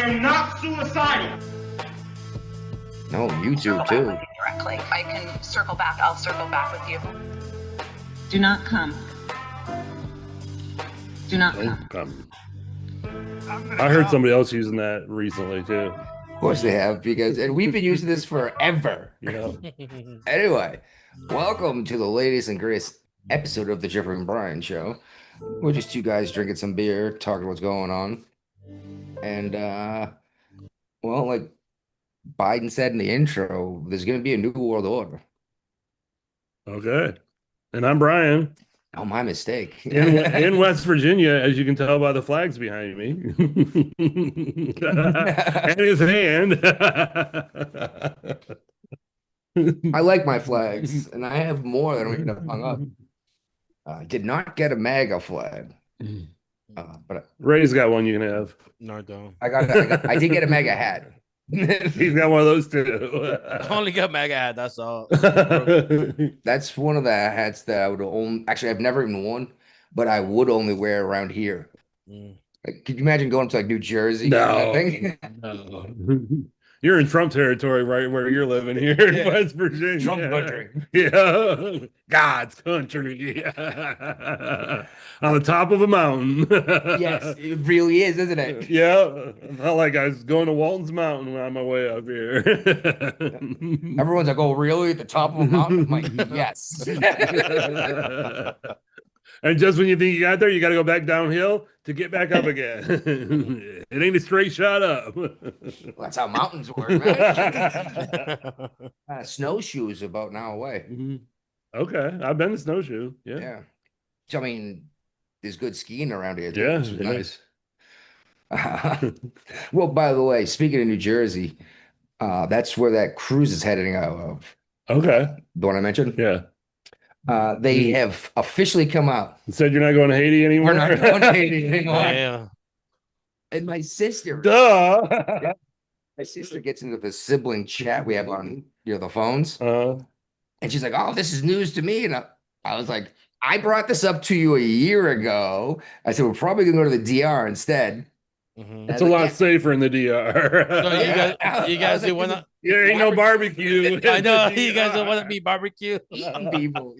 am not suicidal. No, YouTube Circle back too. with me directly. I can circle back. I'll circle back with you. Do not come. Do not Don't come. come. I heard somebody else using that recently too. Of course they have, and we've been using this forever. Yeah. Anyway, welcome to the latest and greatest episode of the Jeffrey and Brian Show. We're just two guys drinking some beer, talking what's going on. And well, like Biden said in the intro, there's gonna be a new world order. Okay. And I'm Brian Oh, my mistake. in West Virginia, as you can tell by the flags behind me. And his hand. I like my flags, and I have more that I don't even have hung up. Did not get a MAGA flag, but Ray's got one you can have. No, I don't. I did get a MAGA hat. He's got one of those too. I only got MAGA hat. That's all. That's one of the hats that I would own. Actually, I've never even worn, but I would only wear around here. Mm. Like, could you imagine going to like New Jersey? No. No. You're in Trump territory right where you're living here in West Virginia. Trump country. Yeah. God's country. On the top of a mountain. Yes, it really is, isn't it? Yeah. I felt like I was going to Walton's Mountain on my way up here. Everyone's like, "Oh, really? At the top of a mountain?" I'm like, "Yes." And just when you think you got there, you got to go back downhill to get back up again. It ain't a straight shot up. Well, that's how mountains work, man. Snowshoes about an hour away. Mhm. Okay, I've been to Snowshoe. Yeah. Yeah. So, I mean, there's good skiing around here. Too, Yeah, which is yeah. nice. Well, by the way, speaking of New Jersey, that's where that cruise is heading out of. Okay. The one I mentioned. Yeah. They have officially come out. You said you're not going to Haiti anymore? We're not going to Haiti anymore. Yeah. And my sister, Duh. my sister gets into the sibling chat we have on the phones, and she's like, "Oh, this is news to me." And I was like, "I brought this up to you a year ago." I said, "We're probably gonna go to the DR instead." Mhm. It's a lot safer in the DR. So Yeah. you I guys was do like, want to? There ain't no barbecue. I know in the you guys don't want to DR. be barbecue. Eating people,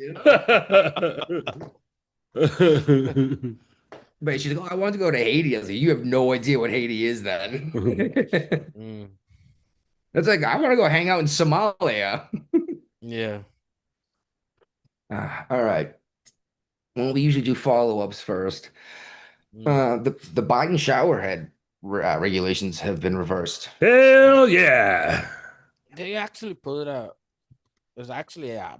But she's like, "Oh, I want to go to Haiti." I was like, "You have no idea what Haiti is then." Mm. It's like, I want to go hang out in Somalia. Yeah. All right. Well, we usually do follow-ups first. The Biden showerhead regulations have been reversed. Hell yeah. They actually put it out. There's actually a.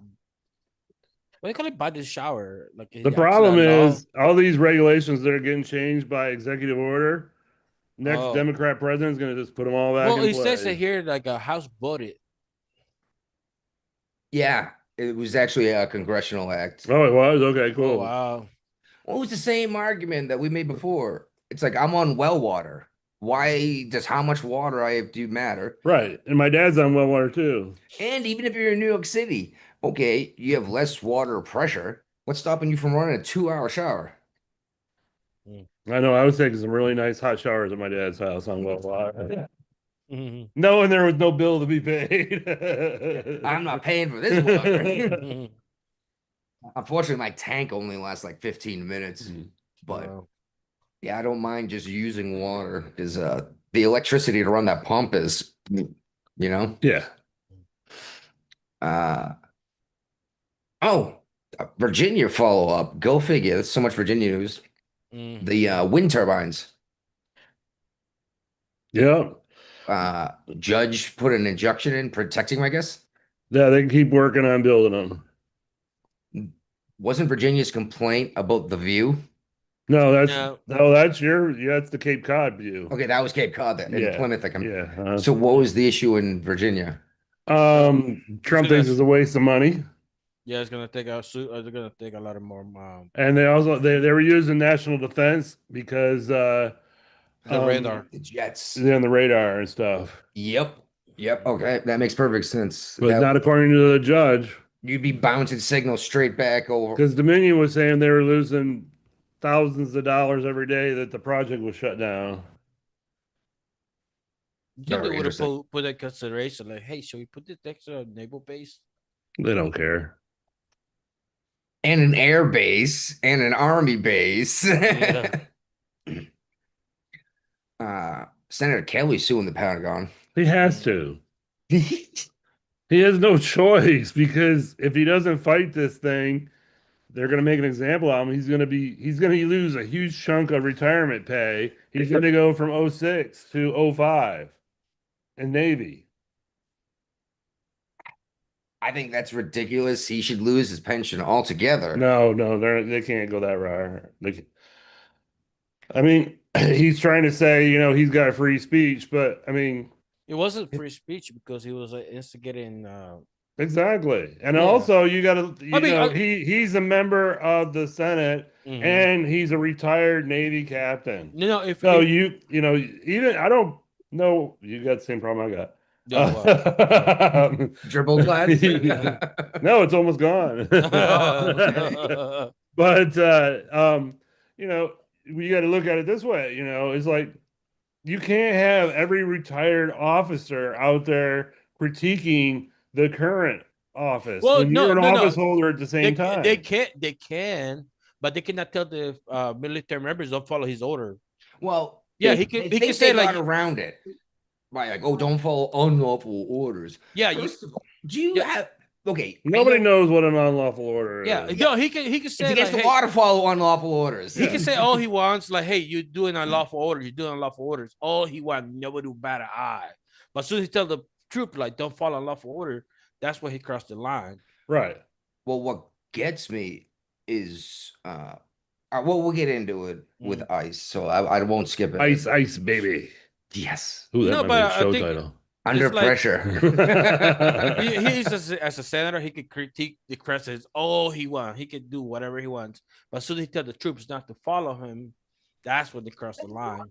What do you call it? By the shower. Like The problem is all these regulations that are getting changed by executive order. Next Oh. Democrat president is going to just put them all back Well, in it says play. it here like a house voted. Yeah, it was actually a congressional act. Oh, it was? Okay, cool. Oh wow. Well, it was the same argument that we made before. It's like, I'm on well water. Why does how much water I have do matter? Right. And my dad's on well water too. And even if you're in New York City, okay, you have less water pressure. What's stopping you from running a 2-hour shower? I know. I was taking some really nice hot showers at my dad's house on well water. Mhm. Knowing there was no bill to be paid. I'm not paying for this water. Mhm. Unfortunately, my tank only lasts like 15 minutes. But Wow. yeah, I don't mind just using water because the electricity to run that pump is, Yeah. Virginia follow-up. Go figure. There's so much Virginia news. Mm. The wind turbines. Yeah. Judge put an injunction in protecting, I guess. Yeah, they can keep working on building them. Wasn't Virginia's complaint about the view? No, that's No. that's that's the Cape Cod view. Okay, that was Cape Cod then, in Yeah, Plymouth. Yeah. So what was the issue in Virginia? Trump thinks it's a waste of money. Yeah, it's gonna take a suit. They're gonna take a lot of more. And they also they were using national defense because The radar. The jets. they're on the radar and stuff. Yep. Okay, that makes perfect sense. But That- not according to the judge. You'd be bouncing signals straight back over. Because Dominion was saying they were losing thousands of dollars every day that the project was shut down. You Very would have interesting. put in consideration, like, hey, should we put this next to a naval base? They don't care. And an air base and an army base. Yeah. Senator Kelly's suing the Pentagon. He has to. He has no choice because if he doesn't fight this thing, they're going to make an example of him. He's going to lose a huge chunk of retirement pay. He's going to go from 06 to 05 in Navy. I think that's ridiculous. He should lose his pension altogether. No, they can't go that route. I mean, he's trying to say, he's got free speech, but I mean, It wasn't free speech because he was instigating. exactly. And Yeah. also you got to, I mean, he's a member of the Senate Mhm. and he's a retired Navy captain. No, if So if- even I don't know, you got the same problem I got. No, what? Dribble class. No, it's almost gone. Oh, But we got to look at it this way, it's like you can't have every retired officer out there critiquing the current office Well, when no, you're an no, no. office holder at the same time. They can, but they cannot tell the military members don't follow his order. Well, Yeah, they- he can- they he can think say, they like- got around it by like, oh, don't follow unlawful orders. Yeah, you, First of all, do you Yeah. have okay? I Nobody know knows what an unlawful order yeah, is. no, he can it's say against like, the hey, law to follow unlawful orders. he can say all he wants, like, hey, you're doing unlawful orders, you're doing unlawful orders. All he wants, nobody will bat an eye. But as soon as he tell the troop, like, don't follow unlawful order, that's where he crossed the line. Right. Well, what gets me is well, we'll get into it with ice, so I won't skip it. Ice, baby. Yes, Ooh, that No, might but be a I show think- title. under It's like- pressure. He's as a senator, he could critique the president all he wants. He could do whatever he wants. But as soon as he tell the troops not to follow him, that's when they cross the line.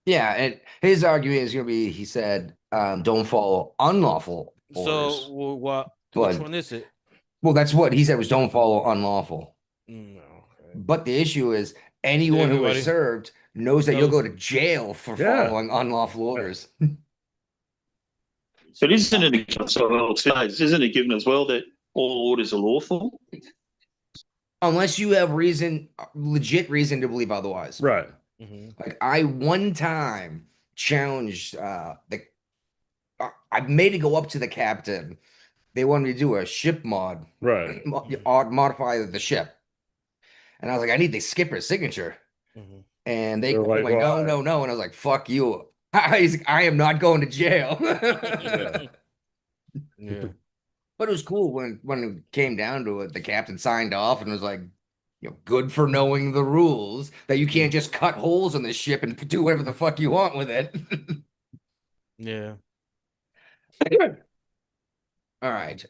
Yeah, and his argument is going to be, he said, don't follow unlawful orders. So what? But- Which one is it? Well, that's what he said was don't follow unlawful. No. But the issue is anyone who Everybody has served knows that you'll knows. go to jail for Yeah. following unlawful orders. But isn't it, isn't it given as well that all orders are lawful? Unless you have legit reason to believe otherwise. Right. Mhm. Like I one time challenged I made it go up to the captain. They wanted me to do a ship mod, Right. modify the ship. And I was like, I need the skipper's signature. Mhm. And they They're were like, like, "Why?" no. And I was like, fuck you. He's like, I am not going to jail. Yeah. But it was cool when it came down to it, the captain signed off and was like, good for knowing the rules that you can't just cut holes in the ship and do whatever the fuck you want with it. Yeah. All right.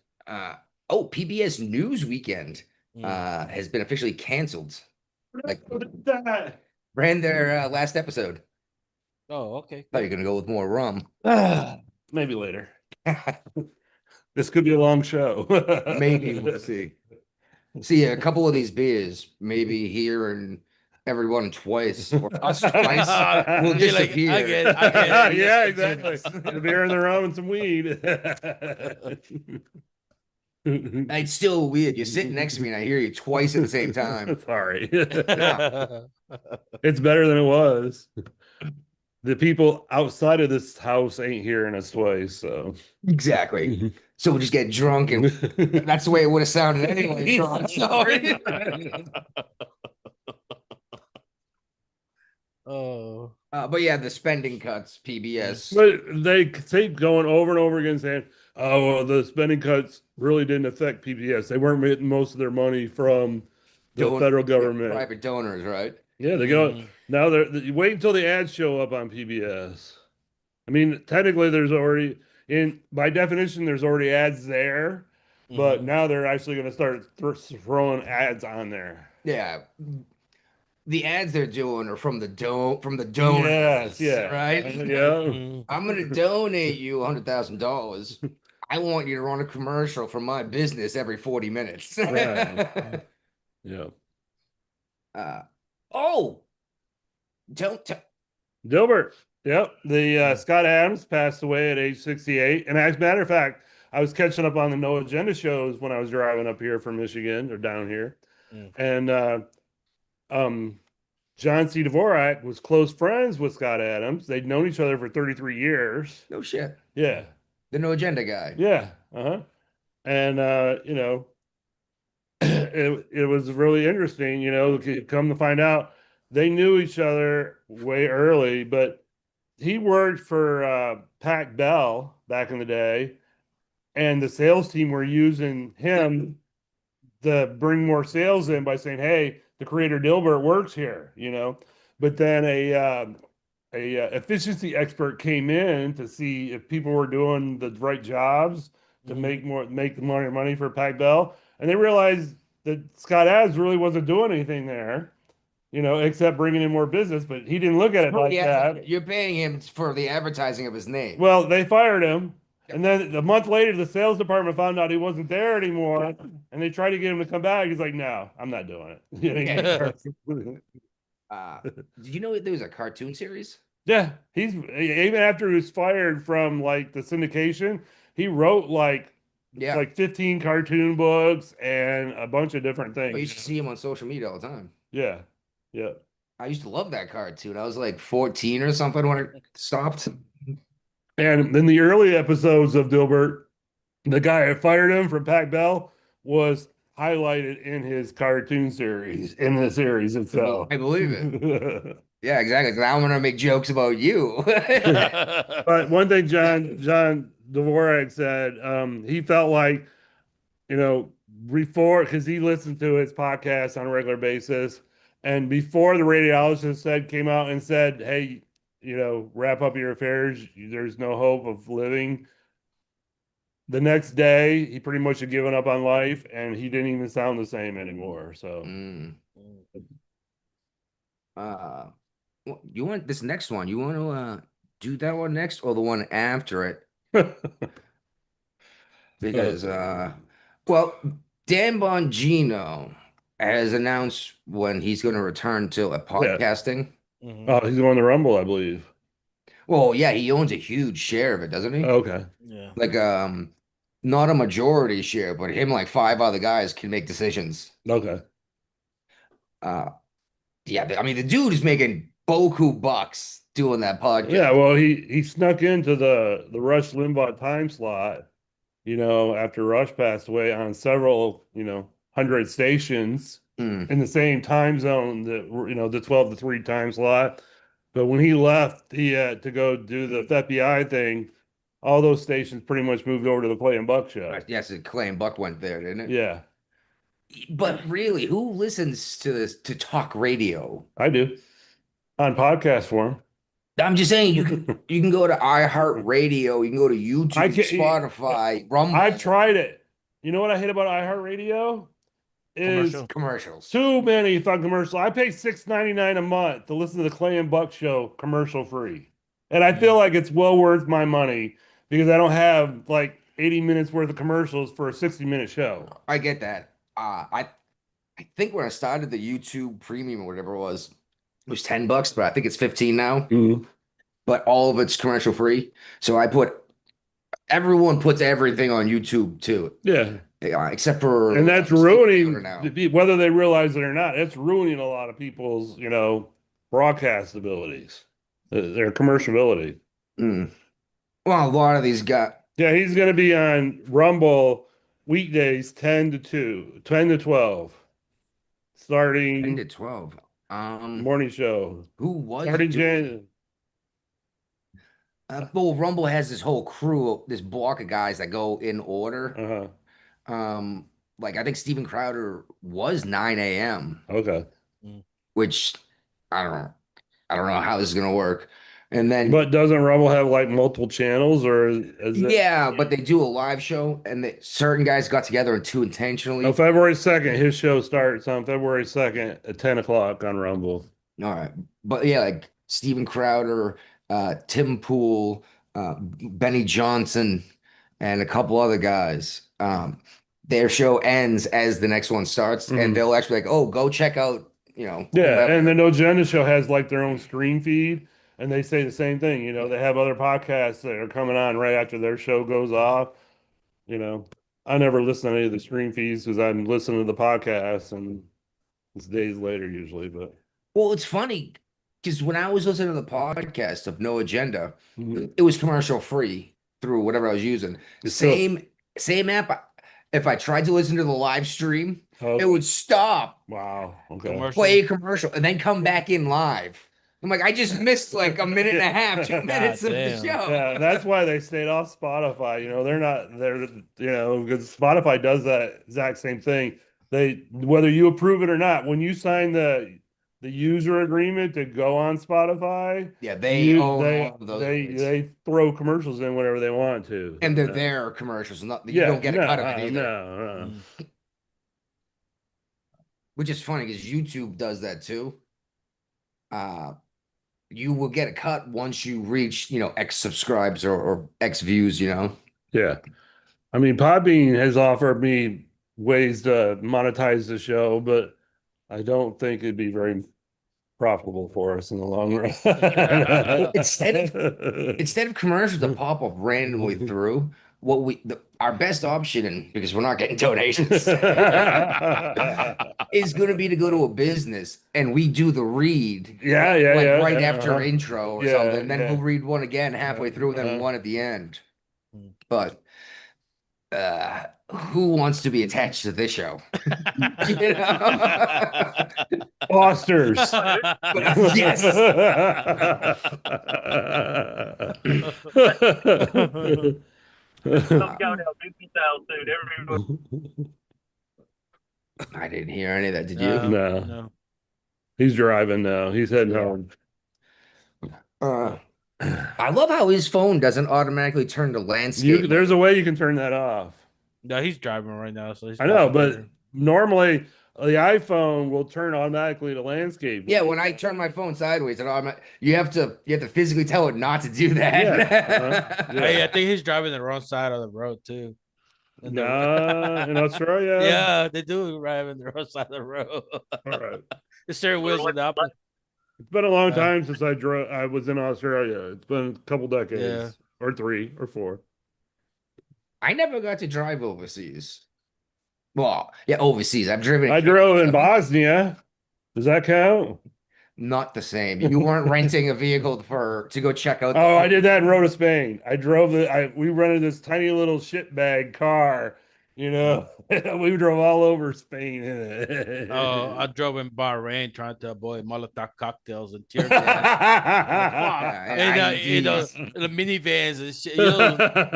PBS News Weekend Mm. has been officially canceled. Like ran their last episode. Oh, okay. Thought you were gonna go with more rum. Maybe later. This could be a long show. Maybe we'll see. See, a couple of these beers, maybe here and everyone twice or us twice, will Be like, disappear. I get it. Yeah, exactly. The beer in the rum and some weed. It's still weird. You're sitting next to me and I hear you twice at the same time. Sorry. It's better than it was. The people outside of this house ain't hearing us twice, so Exactly. So we'll just get drunk and that's the way it would have sounded anyway. Sean. Sorry. Oh. But yeah, the spending cuts, PBS. But they keep going over and over again saying, "Oh, well, the spending cuts really didn't affect PBS. They weren't getting most of their money from the federal government." Private donors, right? Yeah, they go Mhm. now. You wait until the ads show up on PBS. I mean, technically, there's already by definition, there's already ads there, but Mhm. now they're actually going to start throwing ads on there. Yeah. The ads they're doing are from the donors. Yes, yeah, Right? yeah. Mhm. I'm gonna donate you $100,000. I want you to run a commercial for my business every 40 minutes. Right. Yeah. Oh, don't Dilbert, Yep. The Scott Adams passed away at age 68. And as a matter of fact, I was catching up on the No Agenda shows when I was driving up here from Michigan or down here. Mm. And John C. Dvorak was close friends with Scott Adams. They'd known each other for 33 years. No shit. Yeah. The No Agenda guy. Yeah. Uh-huh. And it was really interesting, come to find out they knew each other way early, but he worked for Pac Bell back in the day, and the sales team were using him to bring more sales in by saying, "Hey, the creator Dilbert works here," But then a efficiency expert came in to see if people were doing the right jobs to make the money for Pac Bell, and they realized that Scott Adams really wasn't doing anything there. Except bringing in more business, but he didn't look at it like that. You're paying him for the advertising of his name. Well, they fired him. And then a month later, the sales department found out he wasn't there anymore. And they tried to get him to come back. He's like, no, I'm not doing it. Did you know there was a cartoon series? Yeah. He's even after he was fired from like the syndication, he wrote like 15 cartoon books and a bunch of different things. I used to see him on social media all the time. Yeah. Yeah. I used to love that cartoon. I was like 14 or something when it stopped. And in the early episodes of Dilbert, the guy who fired him from Pac Bell was highlighted in his cartoon series, in the series itself. I believe it. Yeah, exactly. Now I'm gonna make jokes about you. But one thing John Dvorak said, he felt like, before, because he listened to his podcast on a regular basis, and before the radiologist came out and said, hey, wrap up your affairs, there's no hope of living. The next day, he pretty much had given up on life, and he didn't even sound the same anymore. So, you want this next one? You want to do that one next, or the one after it? Because, well, Dan Bongino has announced when he's going to return to podcasting. Oh, he's going to Rumble, I believe. Well, yeah, he owns a huge share of it, doesn't he? Okay. Yeah. Like, not a majority share, but him, like 5 other guys can make decisions. Okay. Yeah, I mean, the dude is making boku bucks doing that podcast. Yeah, well, he snuck into the Rush Limbaugh time slot, after Rush passed away on several, 100 stations in the same time zone, the 12 to 3 time slot. But when he left, he had to go do the FBI thing. All those stations pretty much moved over to the Clay and Buck show. Yes, Clay and Buck went there, didn't it? Yeah. But really, who listens to this, to talk radio? I do. On podcast form. I'm just saying, you can go to iHeartRadio, you can go to YouTube, Spotify, Rumble. I've tried it. You know what I hate about iHeartRadio? Is commercials. Too many fucking commercials. I pay $6.99 a month to listen to the Clay and Buck show commercial free. And I feel like it's well worth my money because I don't have like 80 minutes worth of commercials for a 60-minute show. I get that. I think when I started the YouTube premium or whatever it was $10, but I think it's 15 now. Mm-hmm. But all of it's commercial free. So everyone puts everything on YouTube too. Yeah. Except for, and that's ruining, whether they realize it or not, it's ruining a lot of people's, broadcast abilities, their commercialability. Well, a lot of these guys. Yeah, he's going to be on Rumble weekdays 10 to 12, starting 10 to 12. Morning show. Who was starting Jan? Well, Rumble has this whole crew, this block of guys that go in order. Like I think Steven Crowder was 9 a.m. Okay. Which I don't know how this is gonna work. And then, but doesn't Rumble have like multiple channels, or but they do a live show, and certain guys got together and too intentionally. Oh, February 2nd, his show starts on February 2nd at 10 o'clock on Rumble. All right, but yeah, like Steven Crowder, Tim Pool, Benny Johnson, and a couple other guys. Their show ends as the next one starts, and they'll actually go check out, Yeah, and the No Agenda show has like their own stream feed. and they say the same thing. They have other podcasts that are coming on right after their show goes off. I never listen to any of the stream feeds because I'm listening to the podcast, and it's days later usually. But Well, it's funny because when I was listening to the podcast of No Agenda, Mhm. it was commercial free through whatever I was using. It's still- Same app. If I tried to listen to the live stream, Oh, it would stop, wow. Okay. Commercial. play a commercial, and then come back in live. I'm like, I just missed like a minute and a half, 2 minutes of the damn. show. Yeah, that's why they stayed off Spotify. Because Spotify does that exact same thing. Whether you approve it or not, when you sign the user agreement to go on Spotify, Yeah, they own they all of those they rights. they throw commercials in whenever they want to. And they're Yeah. their commercials, not you Yeah, don't get a cut of no, it either. no. Which is funny because YouTube does that too. You will get a cut once you reach, X subscribes or X views, Yeah. I mean, Podbean has offered me ways to monetize the show, but I don't think it'd be very profitable for us in the long run. Instead of commercials that pop up randomly through, our best option, and because we're not getting donations, is going to be to go to a business and we do the read. Yeah, right yeah, after uh-huh. intro or Yeah, something. And then yeah. we'll read one again halfway through, and then Uh-huh. one at the end. Mm. But who wants to be attached to this show? You know? Fosters. Yes. Some guy now, Dookie style suit. Everyone. I didn't hear any of that. Did No, you? No. no. He's driving now. He's heading Yeah. home. I love how his phone doesn't automatically turn to landscape. There's a way you can turn that off. No, he's driving right now, so he's I know, not but there. normally the iPhone will turn automatically to landscape. Yeah, when I turn my phone sideways, you have to physically tell it not to do that. Yeah, Hey, I think he's driving the wrong side of the road too. And the- Nah, in Australia. yeah, they do drive in the wrong side of the road. All right. The steering wheel's in the opposite. It's been a long time since I drove. I was in Australia. It's been a couple decades, Yeah. or 3 or 4. I never got to drive overseas. Well, yeah, overseas. I've driven. I drove in Bosnia. Does that count? Not the same. You weren't renting a vehicle to go check out. Oh, I did that in Rota, Spain. We rented this tiny little shitbag car. We drove all over Spain in it. Oh, I drove in Bahrain trying to avoid Molotov cocktails and tear gas. And the minivans and shit,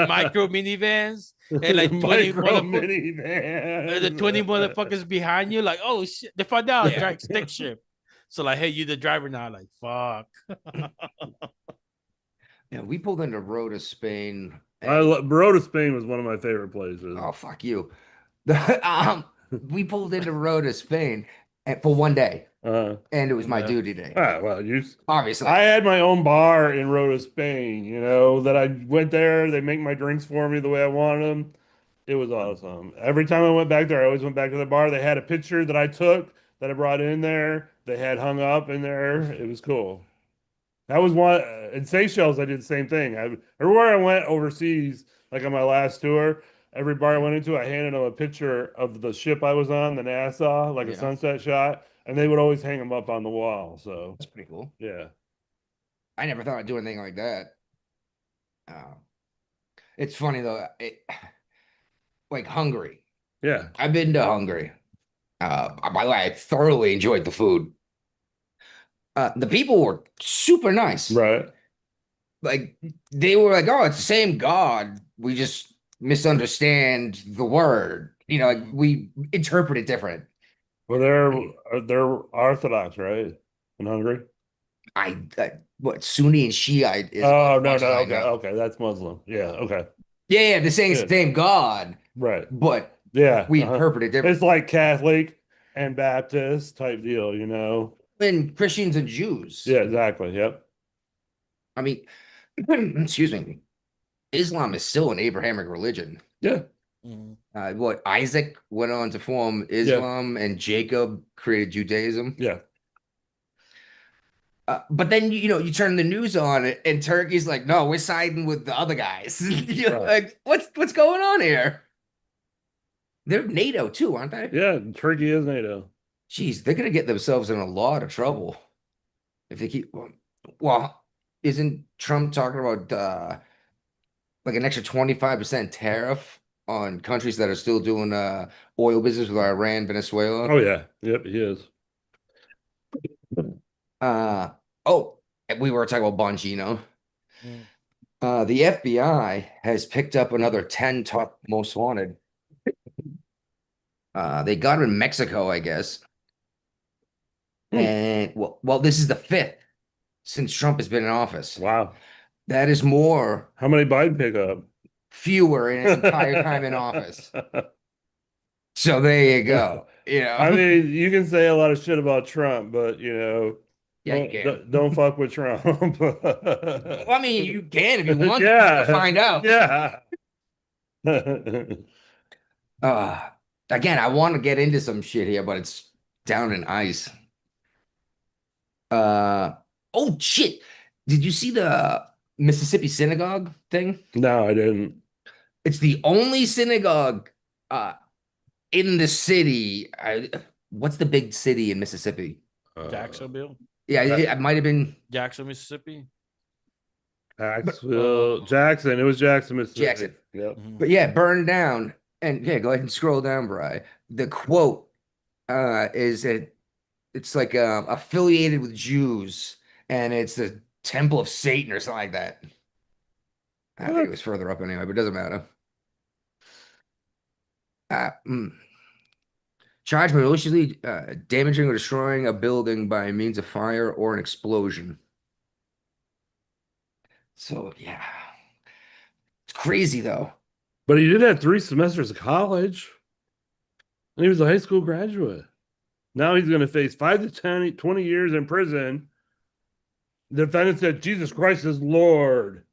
micro minivans, and like 20 Micro motherfuckers, minivan. the 20 motherfuckers behind you, like, oh shit, they found out I Yeah. drank stick shift. So like, hey, you the driver now, like, fuck. Yeah, we pulled into Rota, Spain. Rota, Spain was one of my favorite places. Oh, fuck you. We pulled into Rota, Spain for one day, and it was my Yeah. duty day. Well, Obviously. I had my own bar in Rota, Spain, that I went there. They make my drinks for me the way I wanted them. It was awesome. Every time I went back there, I always went back to the bar. They had a picture that I took that I brought in there. They had hung up in there. It was cool. That was one in Seychelles. I did the same thing. Everywhere I went overseas, like on my last tour, every bar I went into, I handed them a picture of the ship I was on, the Nassau, like a Yeah. sunset shot, and they would always hang them up on the wall. So That's pretty cool. yeah. I never thought I'd do anything like that. It's funny though. Like Hungary. Yeah. I've been to Hungary. By the way, I thoroughly enjoyed the food. The people were super nice. Right. Like they were like, "Oh, it's the same God. We just misunderstand the word. Like we interpret it different." Well, they're Orthodox, right? In Hungary. What Sunni and Shiite is? Oh as no, much as I okay, know. okay, that's Muslim. Yeah, okay, Yeah, they're saying it's the Yeah. same God, right. but Yeah, we uh-huh. interpret it different. It's like Catholic and Baptist type deal, And Christians and Jews. Yeah, exactly. Yep. I mean, excuse me. Islam is still an Abrahamic religion. Yeah. Mhm. What Isaac went on to form Islam, and Jacob created Judaism. Yeah. But then you turn the news on and Turkey's like, no, we're siding with the other guys. You're Right. like, what's going on here? They're NATO too, aren't they? Yeah, Turkey is NATO. Jeez, they're gonna get themselves in a lot of trouble if they keep. Well, isn't Trump talking about like an extra 25% tariff on countries that are still doing oil business with Iran, Venezuela? Oh yeah, yep, he is. Oh, we were talking about Bongino. Mm. The FBI has picked up another 10 top most wanted. They got him in Mexico, I guess. And well, this is the fifth since Trump has been in office. Wow. That is more, How many Biden pick up? fewer in his entire time in office. So there you go. I mean, you can say a lot of shit about Trump, but yeah, you can. don't fuck with Trump. Well, I mean, you can if you want Yeah. to find out. Yeah. Again, I want to get into some shit here, but it's down in ice. Oh shit. Did you see the Mississippi synagogue thing? No, I didn't. It's the only synagogue in the city. What's the big city in Mississippi? Jacksonville, Yeah, it might have been Jackson, Mississippi. Jackson. It was Jackson, Mississippi. Jackson. Yep. Mhm. But yeah, burned down. And yeah, go ahead and scroll down, Bri. The quote is that it's like affiliated with Jews, and it's the Temple of Satan or something like that. I think it was further up anyway, but it doesn't matter. Charged maliciously damaging or destroying a building by means of fire or an explosion. So yeah, it's crazy though. But he did have 3 semesters of college. And he was a high school graduate. Now he's going to face 5 to 10, 20 years in prison. The defendant said, Jesus Christ is Lord.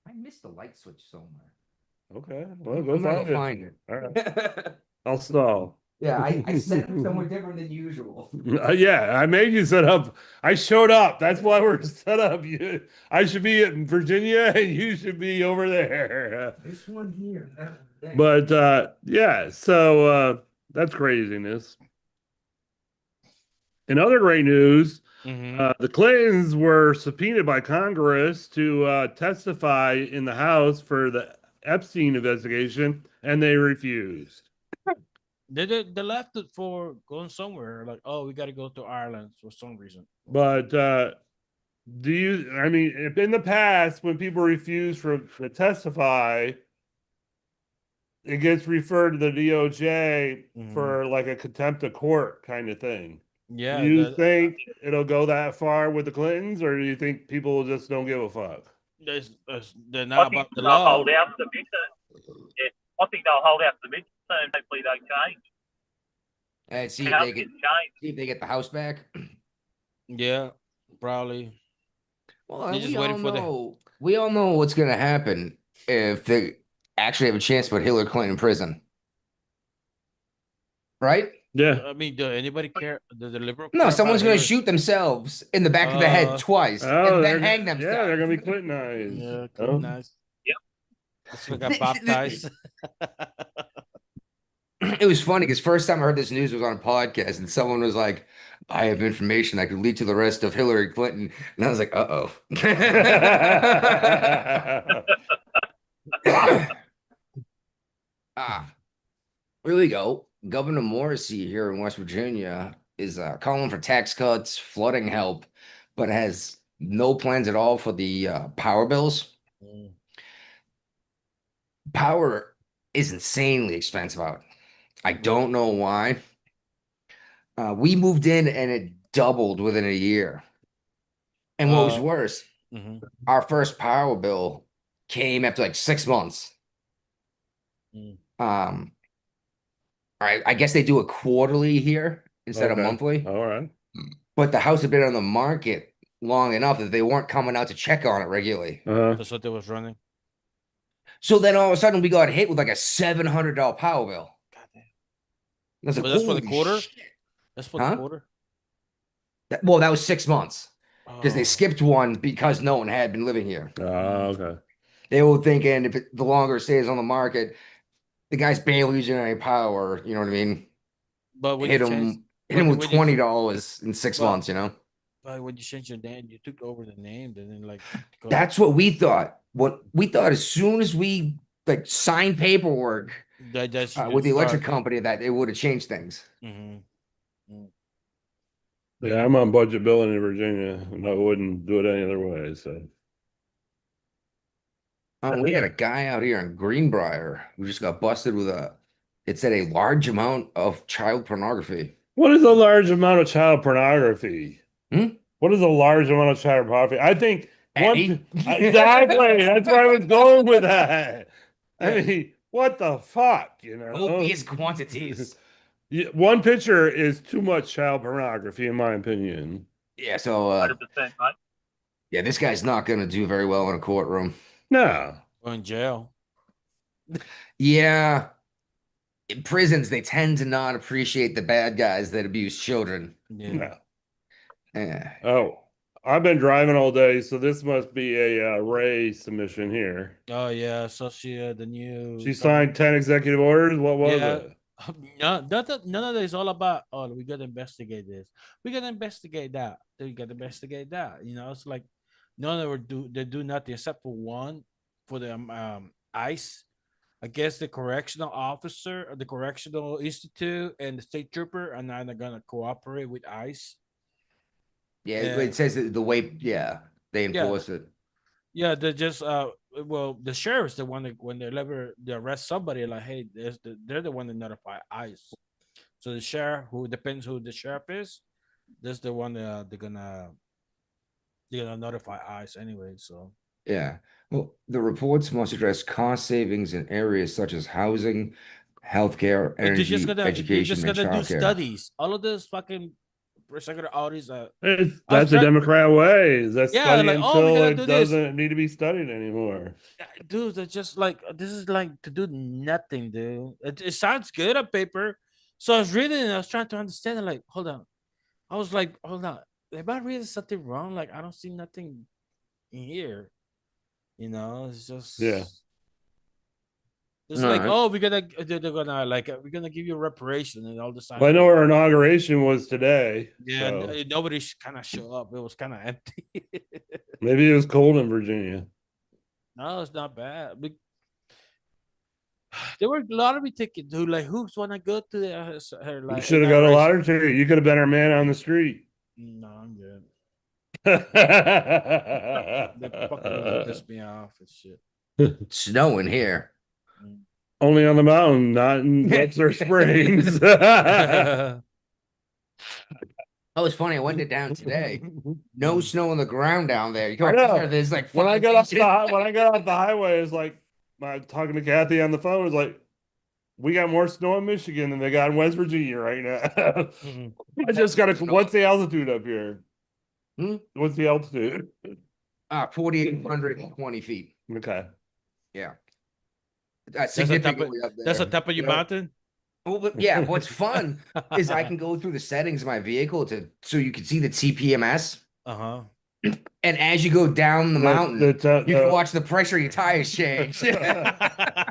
I missed the light switch somewhere. Okay. Well, go I'm gonna find go it. find it. All right. I'll stall. Yeah, I set it somewhere different than usual. Yeah, I made you set up. I showed up. That's why we're set up. I should be in Virginia and you should be over there. This one here. But yeah, so that's craziness. In other great news, the Clintons were subpoenaed by Congress to testify in the House for the Epstein investigation, and they refused. They left it for going somewhere. Like, oh, we got to go to Ireland for some reason. But I mean, if in the past when people refuse to testify, it gets referred to the DOJ for like a contempt of court kind of thing. Yeah. Do you think it'll go that far with the Clintons, or do you think people just don't give a fuck? They're I not think about the they'll law. hold out for the midterm. Yeah, I think they'll hold out for the midterm. Hopefully they change. And see House if gets changed. they get the house back. Yeah, probably. Well, They're just waiting for we all know what's gonna happen if they actually have a chance to put Hillary Clinton in prison. Right? Yeah. I mean, does anybody care? Does the liberal? care No, about someone's gonna Hillary? shoot themselves in the back of the head twice Oh, and they're then hang yeah, themselves. they're gonna be Clintonized. Yeah, Oh. nice. Yep. That's what got baptized. It was funny because first time I heard this news was on a podcast, and someone was like, "I have information that could lead to the arrest of Hillary Clinton," and I was like, "Uh oh." Here we go. Governor Morrissey here in West Virginia is calling for tax cuts, flooding help, but has no plans at all for the power bills. Power is insanely expensive out. I don't know why. We moved in and it doubled within a year. And what was worse, our first power bill came after like 6 months. I guess they do it quarterly here instead of Okay. monthly. All right. But the house had been on the market long enough that they weren't coming out to check on it regularly. That's what they was running. So then all of a sudden we got hit with like a $700 power bill. Goddamn. I was like, But that's for the "Holy quarter? shit." That's for Huh? the quarter. Well, that was 6 months because they Oh. skipped one because no one had been living here. Oh, okay. They were thinking the longer it stays on the market, the guy's barely using any power. You know what I mean? But when Hit you change, him with when you- $20 in 6 Well, months. You know, but when you change your name, you took over the name, and then like that's what we thought. What we thought as soon as we like signed paperwork that's with the electric company that it would have changed things. Yeah, I'm on budget billing in Virginia, and I wouldn't do it any other way. So We had a guy out here in Greenbrier who just got busted with it said a large amount of child pornography. what is a large amount of child pornography? Hmm? What is a large amount of child pornography? I think Eddie? exactly. That's where I was going with that. I Yeah. mean, what the fuck, you know? Copious quantities. One picture is too much child pornography, in my opinion. Yeah, so 100%, mate. yeah, this guy's not gonna do very well in a courtroom. No. Go in jail. Yeah. In prisons, they tend to not appreciate the bad guys that abuse children. Yeah. No. Yeah. Oh, I've been driving all day, so this must be a Ray submission here. Oh yeah. So the new. She signed 10 executive orders. What was Yeah. it? No, none of it is all about. Oh, we gotta investigate this. We gotta investigate that. We gotta investigate that. You know, it's like none of them they do nothing except for one for the ICE. I guess the correctional officer, the correctional institute, and the state trooper are not gonna cooperate with ICE. Yeah, Yeah. it says that the way, yeah, they enforce it. Yeah, they're just well, the sheriff's the one that when they arrest somebody, like, hey, they're the one that notify ICE. So the sheriff, who depends who the sheriff is, that's the one that they're gonna notify ICE anyway. So Yeah. Well, the reports must address cost savings in areas such as housing, healthcare, they're energy, just gonna education, and do childcare. studies. All of this fucking secretary audits. That's a Democrat way. That's Yeah, study like, oh, we until gotta it do this. doesn't need to be studied anymore. Dude, they're just like this is like to do nothing, dude. It sounds good on paper. So I was reading and I was trying to understand it. Like, hold on. I was like, hold on. Am I reading something wrong? Like, I don't see nothing in here. You know, it's just Yeah. It's No, like, I- oh, they're gonna like we're gonna give you reparation and all this. Well, I know our inauguration was today. Yeah, so nobody kind of show up. It was kind of empty. maybe it was cold in Virginia. No, it's not bad. There were lottery tickets. Who like who's wanna go to her like? You should have got a inauguration? lottery ticket. You could have been our man on the street. No, I'm good. Only They fucking piss me off and shit. Snowing here. on the mountain, not in Webster Springs. Oh, it's funny. I went down today. No snow on the ground down there. You I can know. There's like when I fucking got off beaches. the highway, it's like talking to Kathy on the phone. It's like we got more snow in Michigan than they got in West Virginia right now. I just got to. What's the altitude up here? Hmm? What's the altitude? 4,820 feet. Okay. Yeah. That's Significantly up there. That's the top of your Yeah. mountain. Well, but yeah, what's fun is I can go through the settings of my vehicle so you can see the TPMS. Uh-huh. And as you go down the mountain, you can watch the pressure of your tires change. I